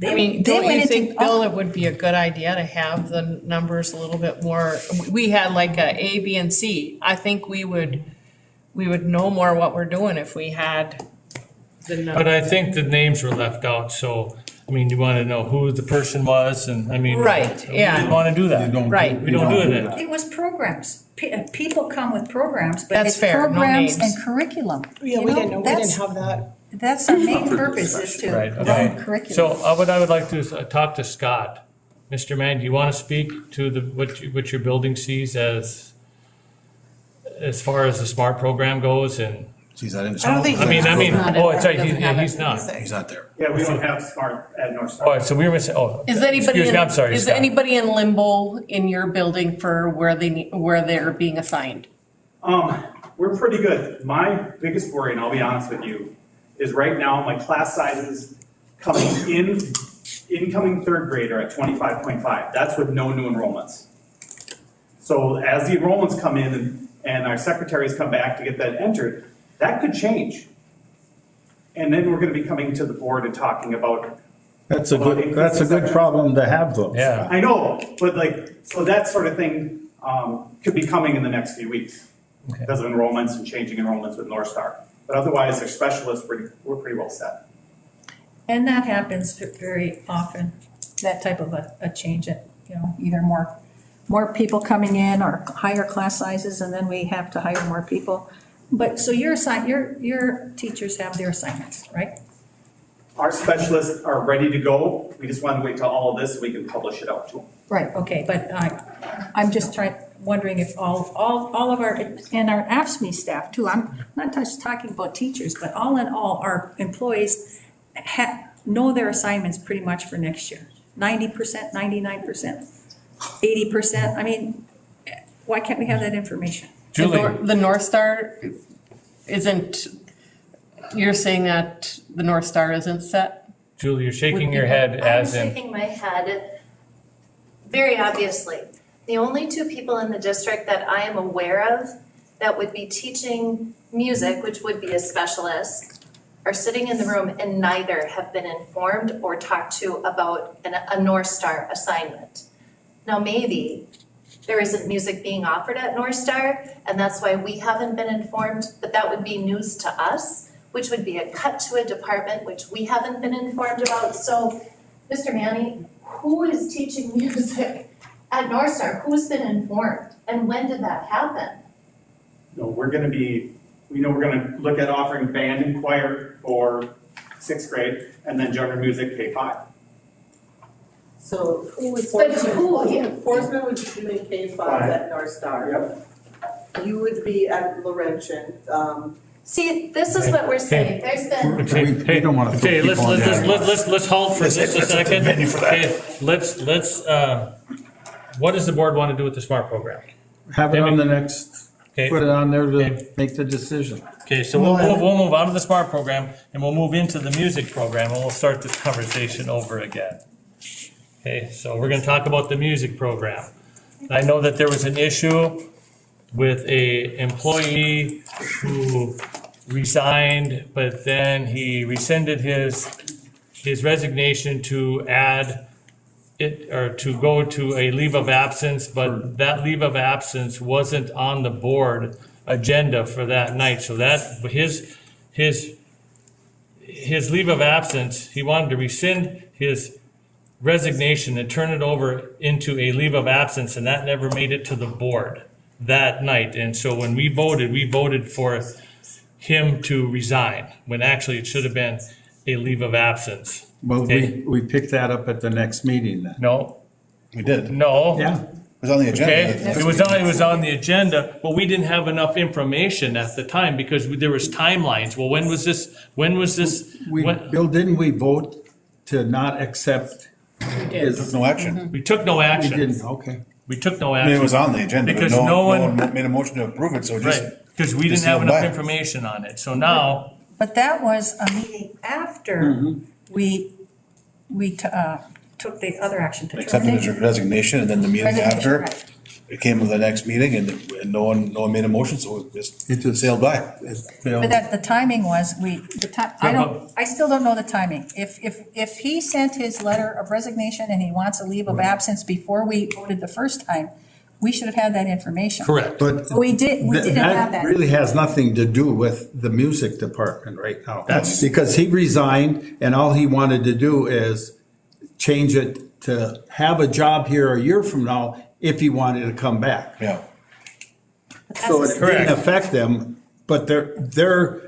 I mean, don't you think, Bill, it would be a good idea to have the numbers a little bit more, we had like a B, and C. I think we would know more what we're doing if we had the numbers. But I think the names were left out, so, I mean, you want to know who the person was and, I mean. Right, yeah. We didn't want to do that. Right. We don't do that. It was programs. People come with programs, but That's it's fair, no programs names. and curriculum. Yeah, we didn't have that. That's our main purpose, is to Right, run okay. curriculum. So what I would like to is talk to Scott. Mr. Mann, do you want to speak to what your building sees as far as the SMART program goes and He's not in. I don't think. I mean, Not oh, in- it's right, doesn't have he's it. not. He's not there. Yeah, we don't have smart at North Oh, Star. so we were missing, Is anybody, excuse me, I'm sorry, is Scott. anybody in limbo in your building for where they're being assigned? We're pretty good. My biggest worry, and I'll be honest with you, is right now my class sizes coming in, incoming third grade are at 25.5. That's with no new enrollments. So as the enrollments come in and our secretaries come back to get that entered, that could change. And then we're gonna be coming to the board and talking about. That's a good problem to have though. Yeah, I know, but like, so that sort of thing, could be coming in the next few weeks. Okay. Because of enrollments and changing enrollments with North Star. But otherwise, their specialists, we're pretty well set. And that happens very often, that type of a change, either more people coming in or higher class sizes, and then we have to hire more people. But, so your teachers have their assignments, right? Our specialists are ready to go. We just want to wait till all of this so we can publish it out to them. Right, okay, but I'm just wondering if all of our, and our AFSCME staff too, I'm not just talking about teachers, but all in all, our employees know their assignments pretty much for next year. 90%, 99%, 80%, I mean, why can't we have that information? Julie, The North Star isn't, you're saying that the North Star isn't set? Julie, you're shaking your head as I'm in, shaking my head very obviously. The only two people in the district that I am aware of that would be teaching music, which would be a specialist, are sitting in the room and neither have been informed or talked to about a North Star assignment. Now, maybe there isn't music being offered at North Star, and that's why we haven't been informed, but that would be news to us, which would be a cut to a department which we haven't been informed about. So, Mr. Manny, who is teaching music at North Star? Who's been informed? And when did that happen? No, we're gonna look at offering band and choir for 6th grade and then genre music K-5. So But who? enforcement would be doing K-5 at North Star. Yep. You would be at Laurentian. See, this is what we're saying. There's been, We don't want to put okay, people on there. let's halt for just a second. Okay, let's, what does the board want to do with the SMART program? Have it on the next, Okay. put it on there to Okay. make the decision. Okay, so we'll move out of the SMART program and we'll move into the music program and we'll start this conversation over again. Okay, so we're gonna talk about the music program. I know that there was an issue with a employee who resigned, but then he rescinded his resignation to add it, or to go to a leave of absence, but that leave of absence wasn't on the board agenda for that night, so that, his leave of absence, he wanted to rescind his resignation and turn it over into a leave of absence, and that never made it to the board that night. And so when we voted for him to resign, when actually it should have been a leave of absence. Well, Okay. we picked that up at the next meeting then. No, We did. It no. Yeah, was on the Okay, agenda. it was on the agenda, but we didn't have enough information at the time because there was timelines. Well, when was this, Bill, didn't we vote to not accept his? No action. we took no We action. didn't, okay. We took no I mean, action. it was on the agenda, but Because no no one one- made a motion to approve it, so just. Right, because we didn't just have sealed enough back. information on it. So now, But that was a meeting after we took the other action to Accepted his termination. resignation, and then the meeting Resignation, after, right. it came to the next meeting, and no one made a motion, so it It just just- sailed by. But that, the timing was, I still don't know the timing. If he sent his letter of resignation and he wants a leave of absence before we voted the first time, we should have had that information. correct. But We didn't have that. really has nothing to do with the music department right now. That's- Because he resigned and all he wanted to do is change it to have a job here a year from now if he wanted to come back. Yeah. So it Correct. didn't affect them, but their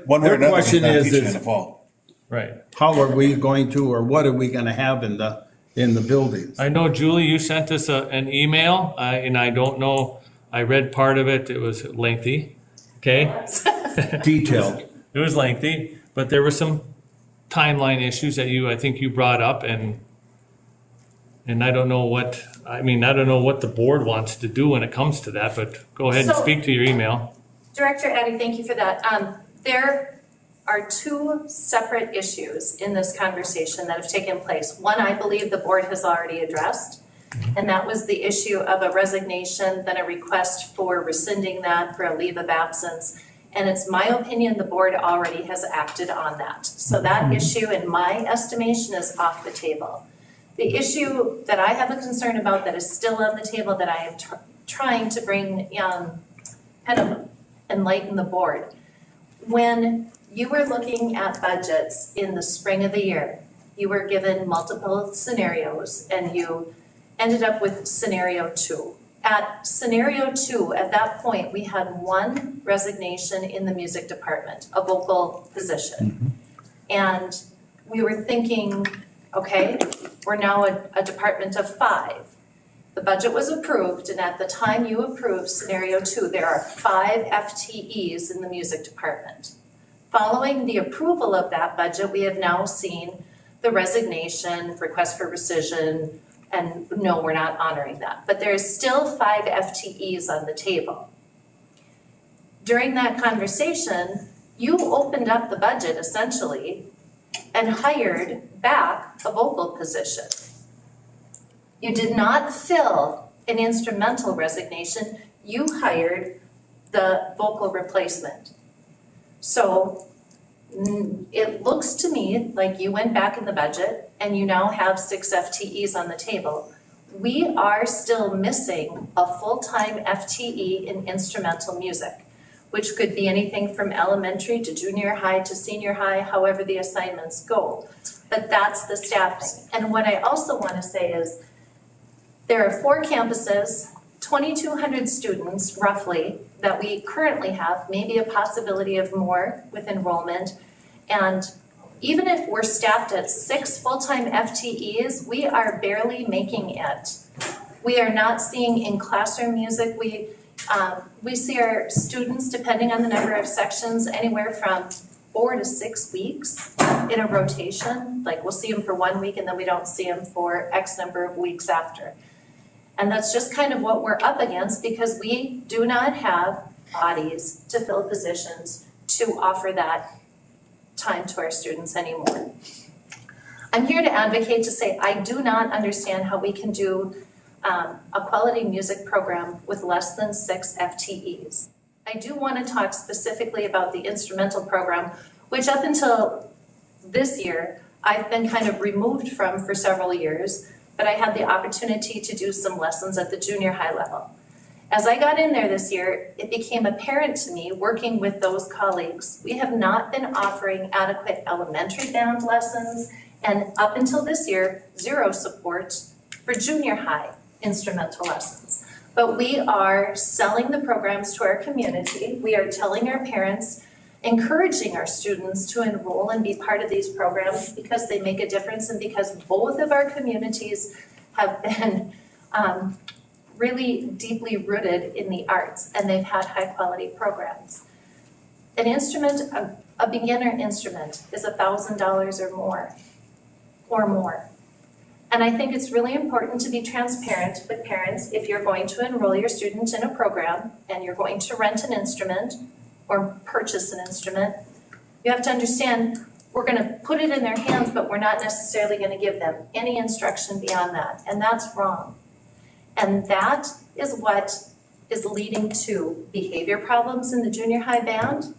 One way or another, question he's not is, teaching in the is fall. Right. how are we going to, or what are we gonna have in the buildings? I know, Julie, you sent us an email, and I don't know, I read part of it, it was lengthy, okay? Detailed. It was lengthy, but there were some timeline issues that I think you brought up, and I don't know what, I don't know what the board wants to do when it comes to that, but go ahead and So- speak to your email. Director Addy, thank you for that. There are two separate issues in this conversation that have taken place. One, I believe the board has already addressed, and that was the issue of a resignation, then a request for rescinding that for a leave of absence. And it's my opinion, the board already has acted on that. So that issue, in my estimation, is off the table. The issue that I have a concern about that is still on the table that I am trying to bring, kind of enlighten the board. When you were looking at budgets in the spring of the year, you were given multiple scenarios and you ended up with scenario 2. At scenario 2, at that point, we had one resignation in the music department, a vocal position. And we were thinking, okay, we're now a department of 5. The budget was approved, and at the time you approved scenario 2, there are 5 FTEs in the music department. Following the approval of that budget, we have now seen the resignation, request for rescission, and no, we're not honoring that. But there is still 5 FTEs on the table. During that conversation, you opened up the budget essentially and hired back a vocal position. You did not fill an instrumental resignation, you hired the vocal replacement. So it looks to me like you went back in the budget and you now have 6 FTEs on the table. We are still missing a full-time FTE in instrumental music, which could be anything from elementary to junior high to senior high, however the assignments go. But that's the staffing. And what I also want to say is there are 4 campuses, 2,200 students roughly that we currently have, maybe a possibility of more with enrollment. And even if we're staffed at 6 full-time FTEs, we are barely making it. We are not seeing in classroom music, we see our students, depending on the number of sections, anywhere from 4 to 6 weeks in a rotation. Like we'll see them for 1 week and then we don't see them for X number of weeks after. And that's just kind of what we're up against because we do not have bodies to fill positions to offer that time to our students anymore. I'm here to advocate to say I do not understand how we can do a quality music program with less than 6 FTEs. I do want to talk specifically about the instrumental program, which up until this year, I've been kind of removed from for several years, but I had the opportunity to do some lessons at the junior high level. As I got in there this year, it became apparent to me, working with those colleagues, we have not been offering adequate elementary band lessons, and up until this year, 0 support for junior high instrumental lessons. But we are selling the programs to our community. We are telling our parents, encouraging our students to enroll and be part of these programs because they make a difference and because both of our communities have been really deeply rooted in the arts and they've had high quality programs. An instrument, a beginner instrument is $1,000 or more. And I think it's really important to be transparent with parents if you're going to enroll your student in a program and you're going to rent an instrument or purchase an instrument, you have to understand we're going to put it in their hands, but we're not necessarily going to give them any instruction beyond that. And that's wrong. And that is what is leading to behavior problems in the junior high band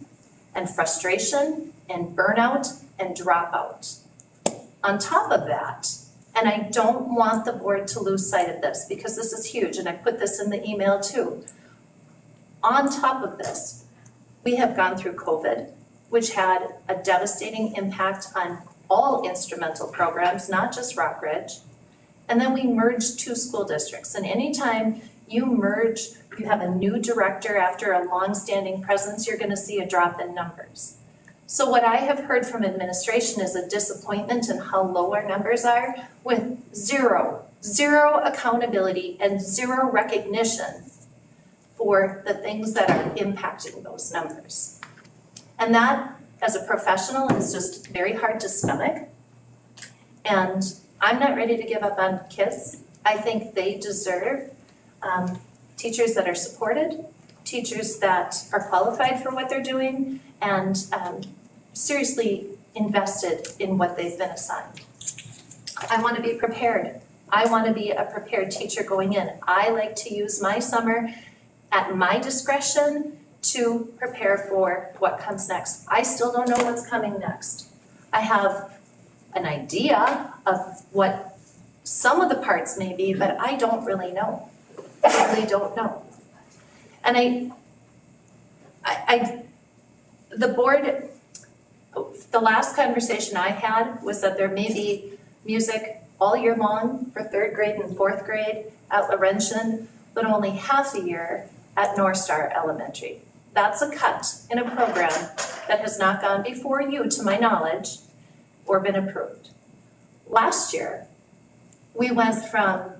and frustration and burnout and dropout. On top of that, and I don't want the board to lose sight of this because this is huge, and I put this in the email too. On top of this, we have gone through COVID, which had a devastating impact on all instrumental programs, not just Rockridge. And then we merged 2 school districts. And anytime you merge, you have a new director after a long-standing presence, you're going to see a drop in numbers. So what I have heard from administration is a disappointment in how low our numbers are with zero accountability and 0 recognition for the things that are impacting those numbers. And that as a professional is just very hard to stomach. And I'm not ready to give up on kids. I think they deserve teachers that are supported, teachers that are qualified for what they're doing, and seriously invested in what they've been assigned. I want to be prepared. I want to be a prepared teacher going in. I like to use my summer at my discretion to prepare for what comes next. I still don't know what's coming next. I have an idea of what some of the parts may be, but I don't really know. I really don't know. And the board, the last conversation I had was that there may be music all year long for 3rd grade and 4th grade at Laurentian, but only half a year at North Star Elementary. That's a cut in a program that has not gone before you, to my knowledge, or been approved. Last year, we went from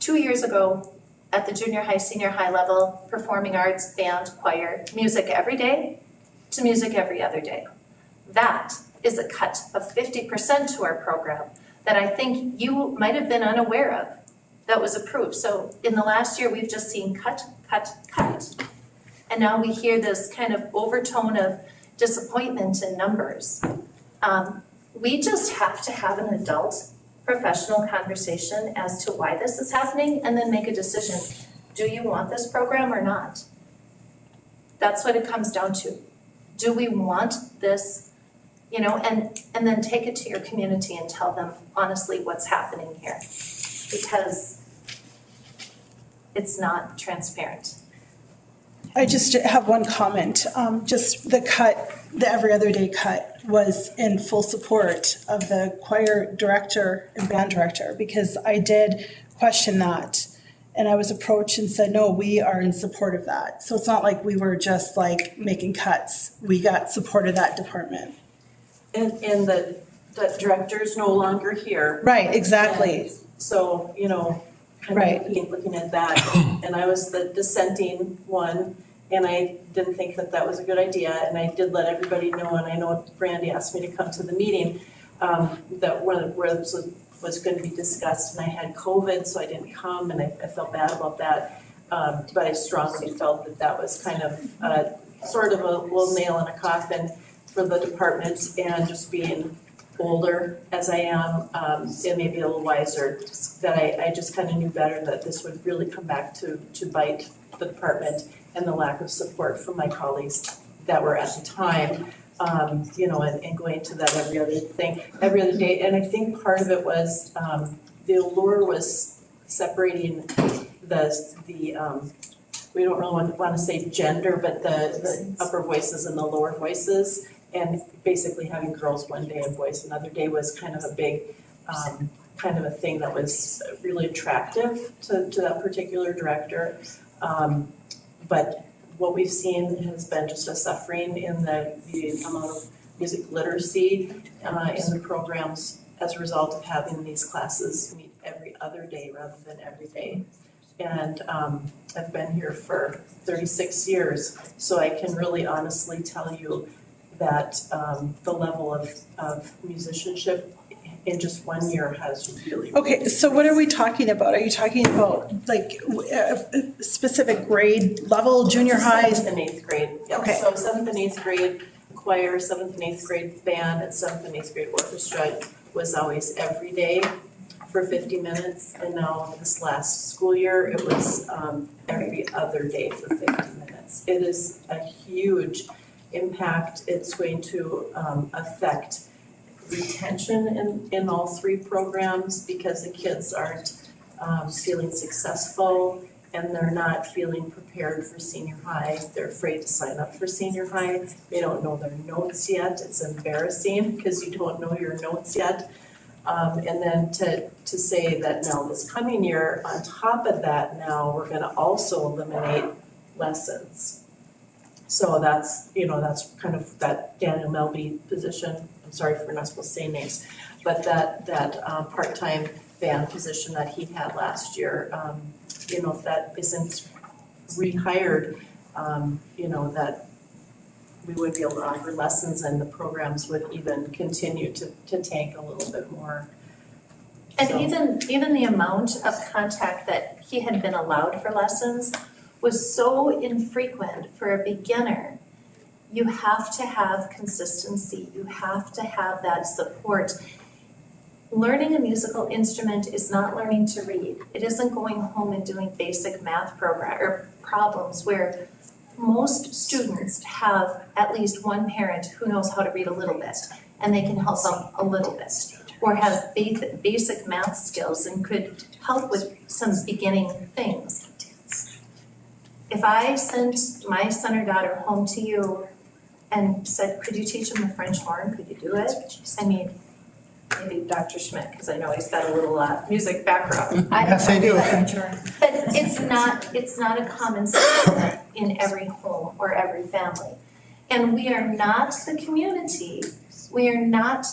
2 years ago at the junior high, senior high level, performing arts, band, choir, music every day, to music every other day. That is a cut of 50% to our program that I think you might have been unaware of that was approved. So in the last year, we've just seen cut, cut, cut. And now we hear this kind of overtone of disappointment in numbers. We just have to have an adult professional conversation as to why this is happening and then make a decision. Do you want this program or not? That's what it comes down to. Do we want this, you know, and then take it to your community and tell them honestly what's happening here, because it's not transparent. I just have one comment. Just the cut, the every other day cut was in full support of the choir director and band director, because I did question that. And I was approached and said, no, we are in support of that. So it's not like we were just like making cuts. We got support of that department. And the director's no longer here. Right, exactly. And so, you know, kind of looking at that, and I was the dissenting one, and I didn't think that that was a good idea, and I did let everybody know, and I know Brandy asked me to come to the meeting, that where this was going to be discussed, and I had COVID, so I didn't come, and I felt bad about that, but I strongly felt that that was kind of sort of a little nail in a coffin for the department, and just being older as I am, and maybe a little wiser, that I just kind of knew better that this would really come back to bite the department, and the lack of support from my colleagues that were at the time, you know, and going to that every other day. And I think part of it was the allure was separating the we don't really want to say gender, but the upper voices and the lower voices, and basically having girls one day and boys another day was kind of a big kind of a thing that was really attractive to that particular director. But what we've seen has been just a suffering in the amount of music literacy in the programs as a result of having these classes meet every other day rather than every day. And I've been here for 36 years, so I can really honestly tell you that the level of musicianship in just 1 year has really. Okay, so what are we talking about? Are you talking about like a specific grade level, junior high? 7th and 8th grade. Yep. Okay. So 7th and 8th grade choir, 7th and 8th grade band, and 7th and 8th grade orchestra was always every day for 50 minutes. And now this last school year, it was every other day for 50 minutes. It is a huge impact. It's going to affect retention in all three programs, because the kids aren't feeling successful, and they're not feeling prepared for senior high. They're afraid to sign up for senior high. They don't know their notes yet. It's embarrassing because you don't know your notes yet. And then to say that now this coming year, on top of that, now we're going to also eliminate lessons. So that's, you know, that's kind of that Daniel Melby position. I'm sorry for not supposed to say names, but that part-time band position that he had last year, you know, if that isn't rehired, you know, that we would be able to offer lessons and the programs would even continue to tank a little bit more. And So- even the amount of contact that he had been allowed for lessons was so infrequent for a beginner. You have to have consistency, you have to have that support. Learning a musical instrument is not learning to read. It isn't going home and doing basic math problems where most students have at least one parent who knows how to read a little bit and they can help them a little bit, or has basic math skills and could help with some beginning things. If I sent my son or daughter home to you and said, could you teach him the French horn, could you do it? I mean, maybe Dr. Schmidt, because I know he's got a little music background. Yes, I do. But it's not a common skill in every home or every family. And we are not the community, we are not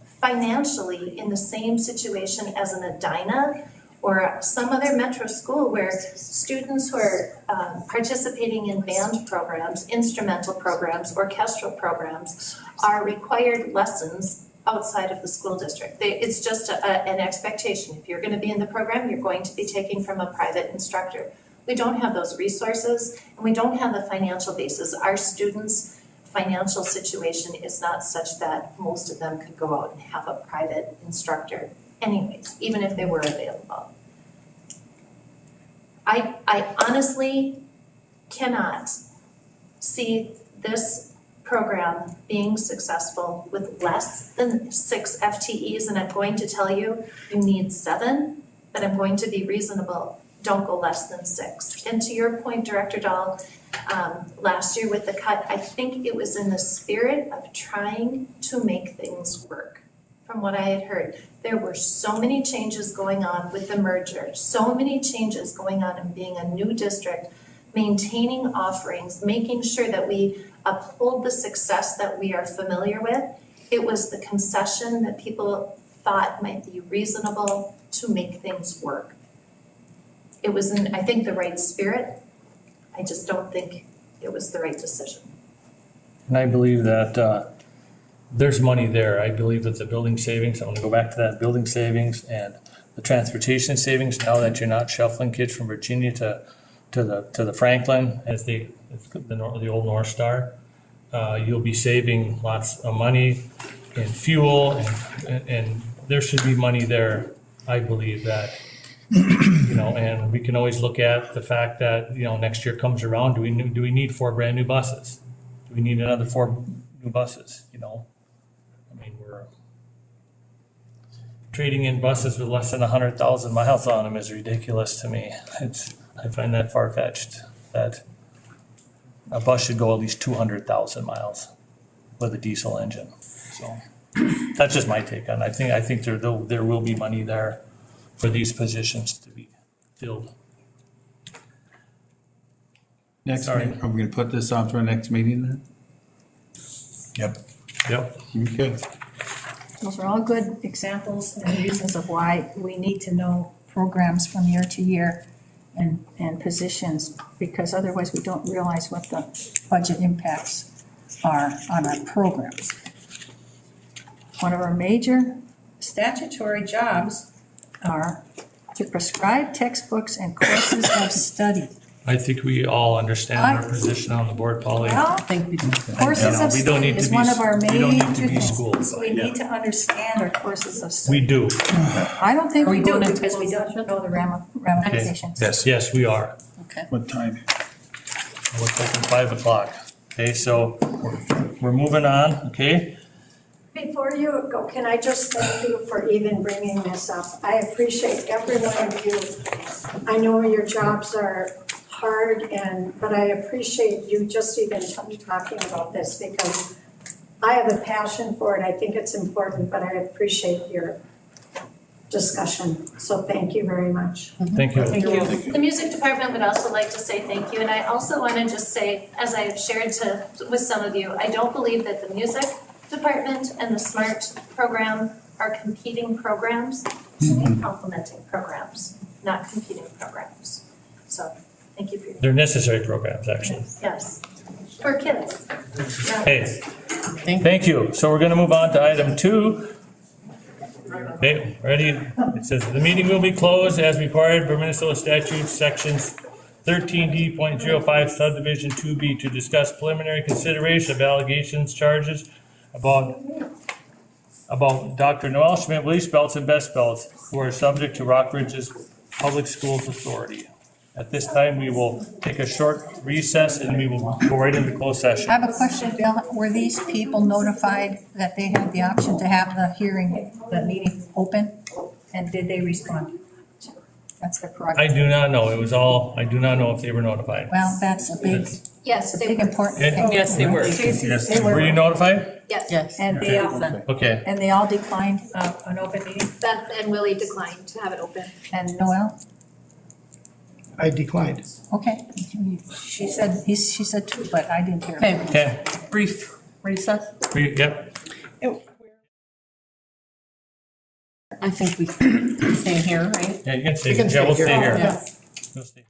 financially in the same situation as an Edina or some other metro school where students who are participating in band programs, instrumental programs, orchestral programs are required lessons outside of the school district. It's just an expectation. If you're going to be in the program, you're going to be taking from a private instructor. We don't have those resources and we don't have the financial basis. Our students' financial situation is not such that most of them could go out and have a private instructor anyways, even if they were available. I honestly cannot see this program being successful with less than 6 FTEs, and I'm going to tell you, you need 7, but I'm going to be reasonable. Don't go less than 6. And to your point, Director Dahl, last year with the cut, I think it was in the spirit of trying to make things work. From what I had heard, there were so many changes going on with the merger, so many changes going on in being a new district, maintaining offerings, making sure that we uphold the success that we are familiar with. It was the concession that people thought might be reasonable to make things work. It was in, I think, the right spirit. I just don't think it was the right decision. And I believe that there's money there. I believe that the building savings, I'm gonna go back to that, building savings and the transportation savings, now that you're not shuffling kids from Virginia to the Franklin as the old North Star, you'll be saving lots of money in fuel and there should be money there. I believe that, and we can always look at the fact that, next year comes around, do we need 4 brand new buses? Do we need another 4 new buses, I mean, we're trading in buses with less than 100,000 miles on them is ridiculous to me. I find that far-fetched, that a bus should go at least 200,000 miles with a diesel engine. So that's just my take on it. I think there will be money there for these positions to be filled. Next, Sorry. are we gonna put this on to our next meeting then? Yep. Yep. Okay. Those are all good examples and reasons of why we need to know programs from year to year and positions, because otherwise we don't realize what the budget impacts are on our programs. One of our major statutory jobs are to prescribe textbooks and courses of study. I think we all understand our position on the board, Polly. Well, Think we do. courses of We don't study need to is be- one of our we don't need major to be things. schooled, So we yeah. need to understand our courses of study. We do. I don't think Are we we do going into because we don't know the ramifications. Yes. Yes, we are. Okay. What time? We're taking 5 o'clock. Okay, so we're moving on, okay? Before you go, can I just thank you for even bringing this up? I appreciate every one of you. I know your jobs are hard but I appreciate you just even talking about this because I have a passion for it. I think it's important, but I appreciate your discussion. So thank you very much. Thank you. Thank you. The music department would also like to say thank you, and I also want to just say, as I have shared with some of you, I don't believe that the music department and the SMART program are competing programs, they're complementing programs, not competing programs. So, thank you for your, They're necessary programs, actually. yes. for kids. Okay, thank you. So we're gonna move on to item 2. Okay, ready? It says, "The meeting will be closed as required by Minnesota statute sections 13D.05 subdivision 2B to discuss preliminary consideration of allegations, charges about Dr. Noel Schmidt, Willie Speltz, and Bess Speltz, who are subject to Rockridge's Public Schools Authority. At this time, we will take a short recess and we will go right into closed session. I have a question, Bill. Were these people notified that they had the option to have the hearing, the meeting open? And did they respond? That's the I prerogative. do not know. I do not know if they were notified. Well, that's a big, Yes, they big were. important And- thing. Yes, they were. Yes, were you notified? Yes. Yes. And Okay. they all declined an open meeting? Beth and Willie declined to have it open. And Noel? I declined. Okay. She said two, but I didn't hear. Okay, Okay, brief recess. yep. I think we stay here, right? Yeah, you can stay, You can yeah, we'll stay stay here. here. Yeah. We'll stay.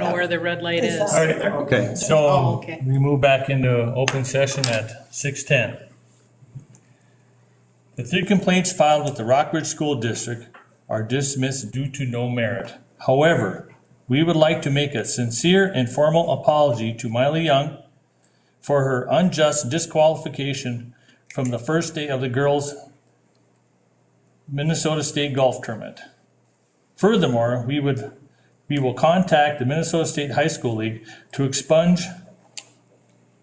know where the red light is. All right, Okay. Oh, so okay. we move back into open session at 6:10. The 3 complaints filed with the Rockridge School District are dismissed due to no merit. However, we would like to make a sincere and formal apology to Miley Young for her unjust disqualification from the first day of the girls' Minnesota State Golf Tournament. Furthermore, we will contact the Minnesota State High School League to expunge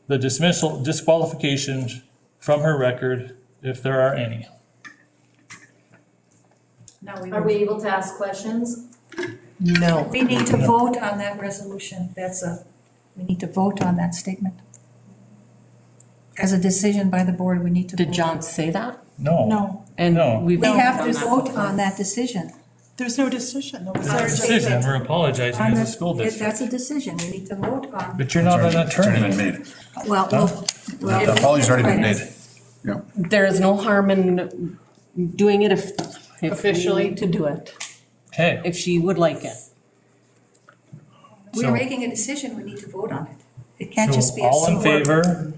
the disqualifications from her record, if there are any. Now Are we able to ask questions? No. We need to vote on that resolution. We need to vote on that statement. As a decision by the board, we need to. Did vote. John say that? No. No, And No. we We have to voted vote before. on that decision. there's no decision. It's our decision, we're apologizing On as a the- school That's district. a decision. We need to vote on. But you're not an It's already been attorney. made. Well, The apology's already been made. Yeah. There is no harm in doing it if we Officially. need to do it, Okay, if she would like it. we're So- making a decision. We need to vote on it. It can't just so be. all in favor?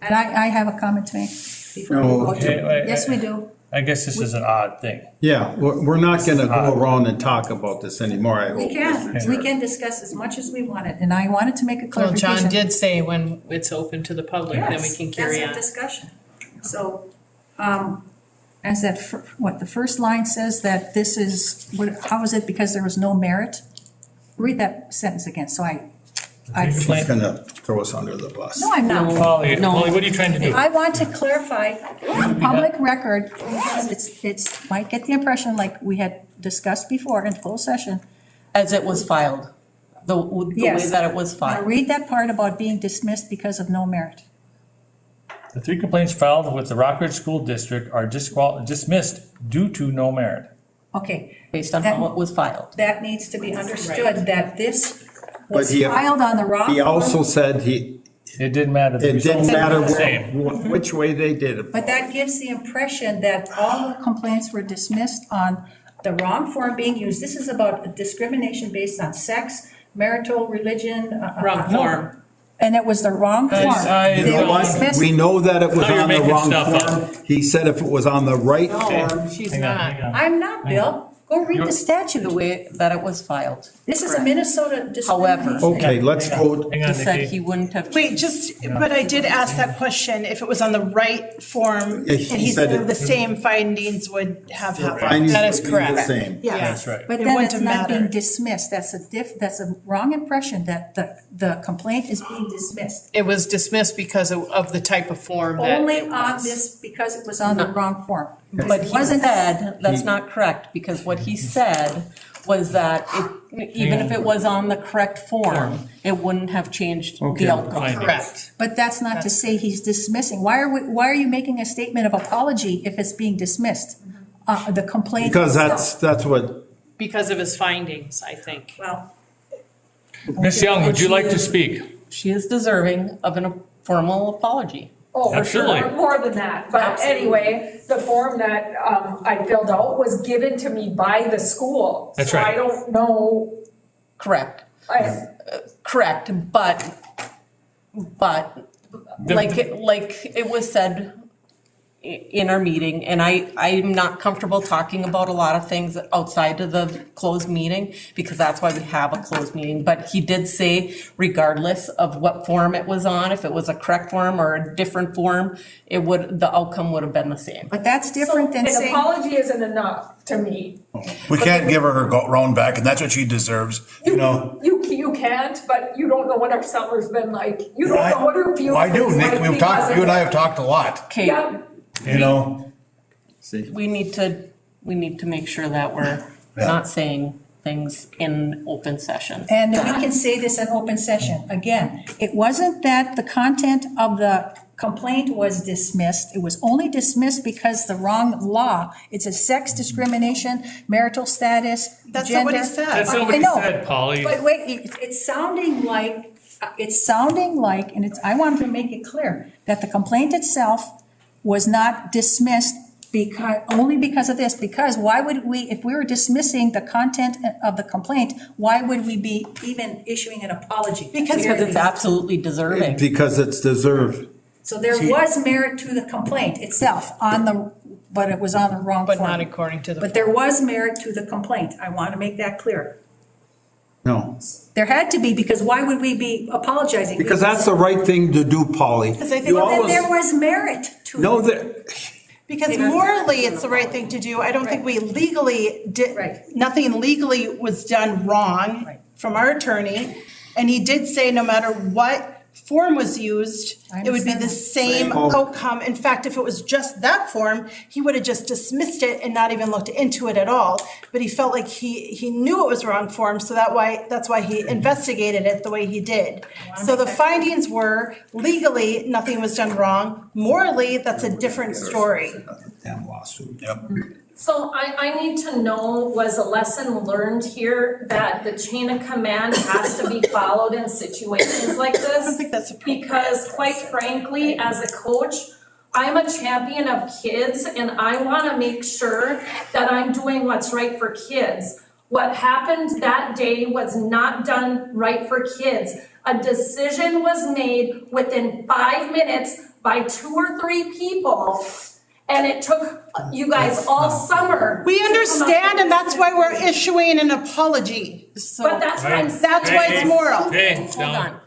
And I have a comment to make before we No. vote. Okay, wait, Yes, we do. I guess this is an odd thing. Yeah, we're not gonna go around and talk about this anymore, I We hope. can. Mr. We Chair. can discuss as much as we wanted. And I wanted to make a Well, clarification. John did say when it's open to the public, then we Yes, can carry that's on. a discussion. So, as that, the first line says that this is, how is it because there was no merit? Read that sentence again, so He's gonna throw us under the bus. no, I'm not. Polly, No. Polly, what are you trying to do? I want to clarify, public record, because it's, might get the impression like we had discussed before in closed session. As it was filed, the way Yes. that it was Now, filed. read that part about being dismissed because of no merit. The 3 complaints filed with the Rockridge School District are dismissed due to no merit. Okay, Based on how it was filed. that needs to be understood, that this But was he- filed on the wrong. He also form. said It didn't matter. The it didn't results matter were the same. which way they did it. But that gives the impression that all the complaints were dismissed on the wrong form being used. This is about discrimination based on sex, marital, religion. Wrong form. And it was the wrong form. I- They You know were what? dismissed. We know that it was Now you're on the making wrong stuff up. form. He said if it was on the right form, She's Hang on, not. hang on. I'm not, Bill. Go read the The statute. way that it was filed. This is a Correct. Minnesota However- discrimination. okay, let's vote. Hang He on, said Nikki. he wouldn't have. Wait, but I did ask that question, if it was on the right form, and Yeah, he he said said it- the same findings would have happened. Findings That is would be correct. the same. Yeah. That's right. But It then wouldn't it's not matter. being dismissed. That's a wrong impression that the complaint is being dismissed. It was dismissed because of the type of form that Only it on was. this, because it was on the wrong form. But It he wasn't said, that's not correct, because what he said was that even if it was on the correct form, it wouldn't have changed Okay. the outcome. Fine. Correct. But that's not to say he's dismissing. Why are you making a statement of apology if it's being dismissed? The complaint. Because itself. that's what, Because of his findings, I think. Well, Ms. Young, would you like to speak? She is deserving of a formal apology. Oh, for sure, Absolutely. more than that, but Absolutely. anyway, the form that I filled out was given to me by the school. That's So right. I don't know, Correct. Correct, but like it was said in our meeting, and I'm not comfortable talking about a lot of things outside of the closed meeting, because that's why we have a closed meeting. But he did say, regardless of what form it was on, if it was a correct form or a different form, the outcome would have been the same. but that's different than an saying. apology isn't enough to me. We can't give her round back, and that's what she deserves, you know? You can't, but you don't know what our summer's been like. You don't know what her future I do, is Nick, like we've because talked, of you and I it. have talked a lot, Okay, Yeah, you know? we need to make sure that we're Yeah. not saying things in open session. And we can say this in open session. Again, it wasn't that the content of the complaint was dismissed. It was only dismissed because the wrong law. It's a sex discrimination, marital status, gender. That's not what he said. That's not what I he know. said, Polly. But wait, it's sounding like, I wanted to make it clear that the complaint itself was not dismissed only because of this, because why would we, if we were dismissing the content of the complaint, why would we be even issuing an apology? Because it's absolutely deserving. Because it's deserved. So there was merit to the complaint itself but it was on the wrong form. But not according to the. But there was merit to the complaint. I want to make that clear. No, There had to be, because why would we be apologizing? because that's the right thing to do, Polly. Because I think You Then always- there was merit to it. No, there, Because morally, it's the right thing to do. I don't think we legally did, nothing legally was done wrong from our attorney. And he did say no matter what form was used, it would be the same outcome. In fact, if it was just that form, he would have just dismissed it and not even looked into it at all. But he felt like he knew it was wrong form, so that's why he investigated it the way he did. So the findings were legally, nothing was done wrong. Morally, that's a different story. damn lawsuit. Yep. So I need to know, was a lesson learned here that the chain of command has to be followed in situations like this? I don't think that's appropriate. Because quite frankly, as a coach, I'm a champion of kids and I want to make sure that I'm doing what's right for kids. What happened that day was not done right for kids. A decision was made within 5 minutes by 2 or 3 people. And it took you guys all summer. We understand, and that's why we're issuing an apology. But that's what I'm. That's why it's moral. Hey, on.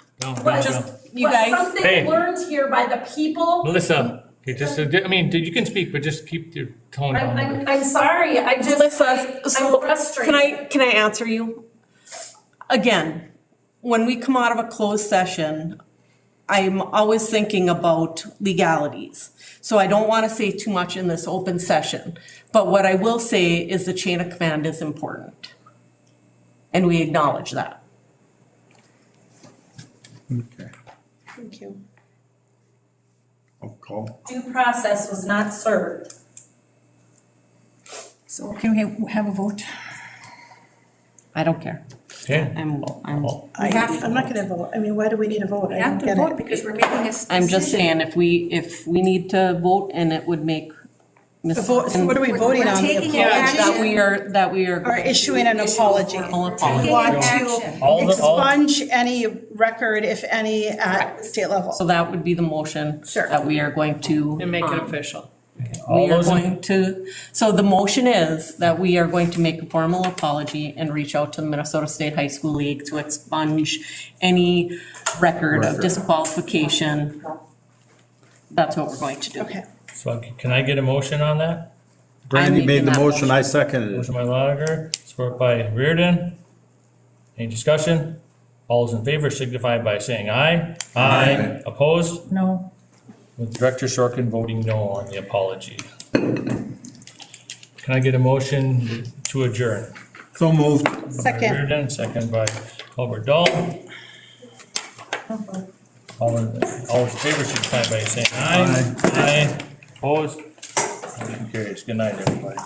Was You guys- something Hey. learned here by the people? Melissa, okay, just, I mean, you can speak, but just keep your tone down. I'm sorry, Melissa, so I'm frustrated. can I answer you? Again, when we come out of a closed session, I'm always thinking about legalities. So I don't want to say too much in this open session. But what I will say is the chain of command is important. And we acknowledge that. Okay. Thank you. I'll call. Due process was not served. So can we have a vote? I don't care. Okay. I'm I'm not gonna vote. I mean, why do we need a vote? We I have don't to get vote it. because we're making a decision. I'm just saying, if we need to vote and it would make The vote, so what are we voting on? The taking apology? that we are. Or issuing an apology. Formal We apology. want All to the- expunge any record, if any, at the state level. So that would be the motion. Sure. That we are going to. And make it official. All We are those in- going to, so the motion is that we are going to make a formal apology and reach out to the Minnesota State High School League to expunge any record of disqualification. That's what we're going to do. Okay. So can I get a motion on that? Brandy I'm made the making that motion, I seconded it. Motion by Lotiger, support by Reardon. Any discussion? All those in favor signify by saying aye. Aye. Opposed? No. With Director Sorkin voting no on the apology. Can I get a motion to adjourn? So moved. Second. Reardon, second by Albert Dahl. All those in favor signify by saying aye. Aye. Opposed? Motion carries. Good night, everybody.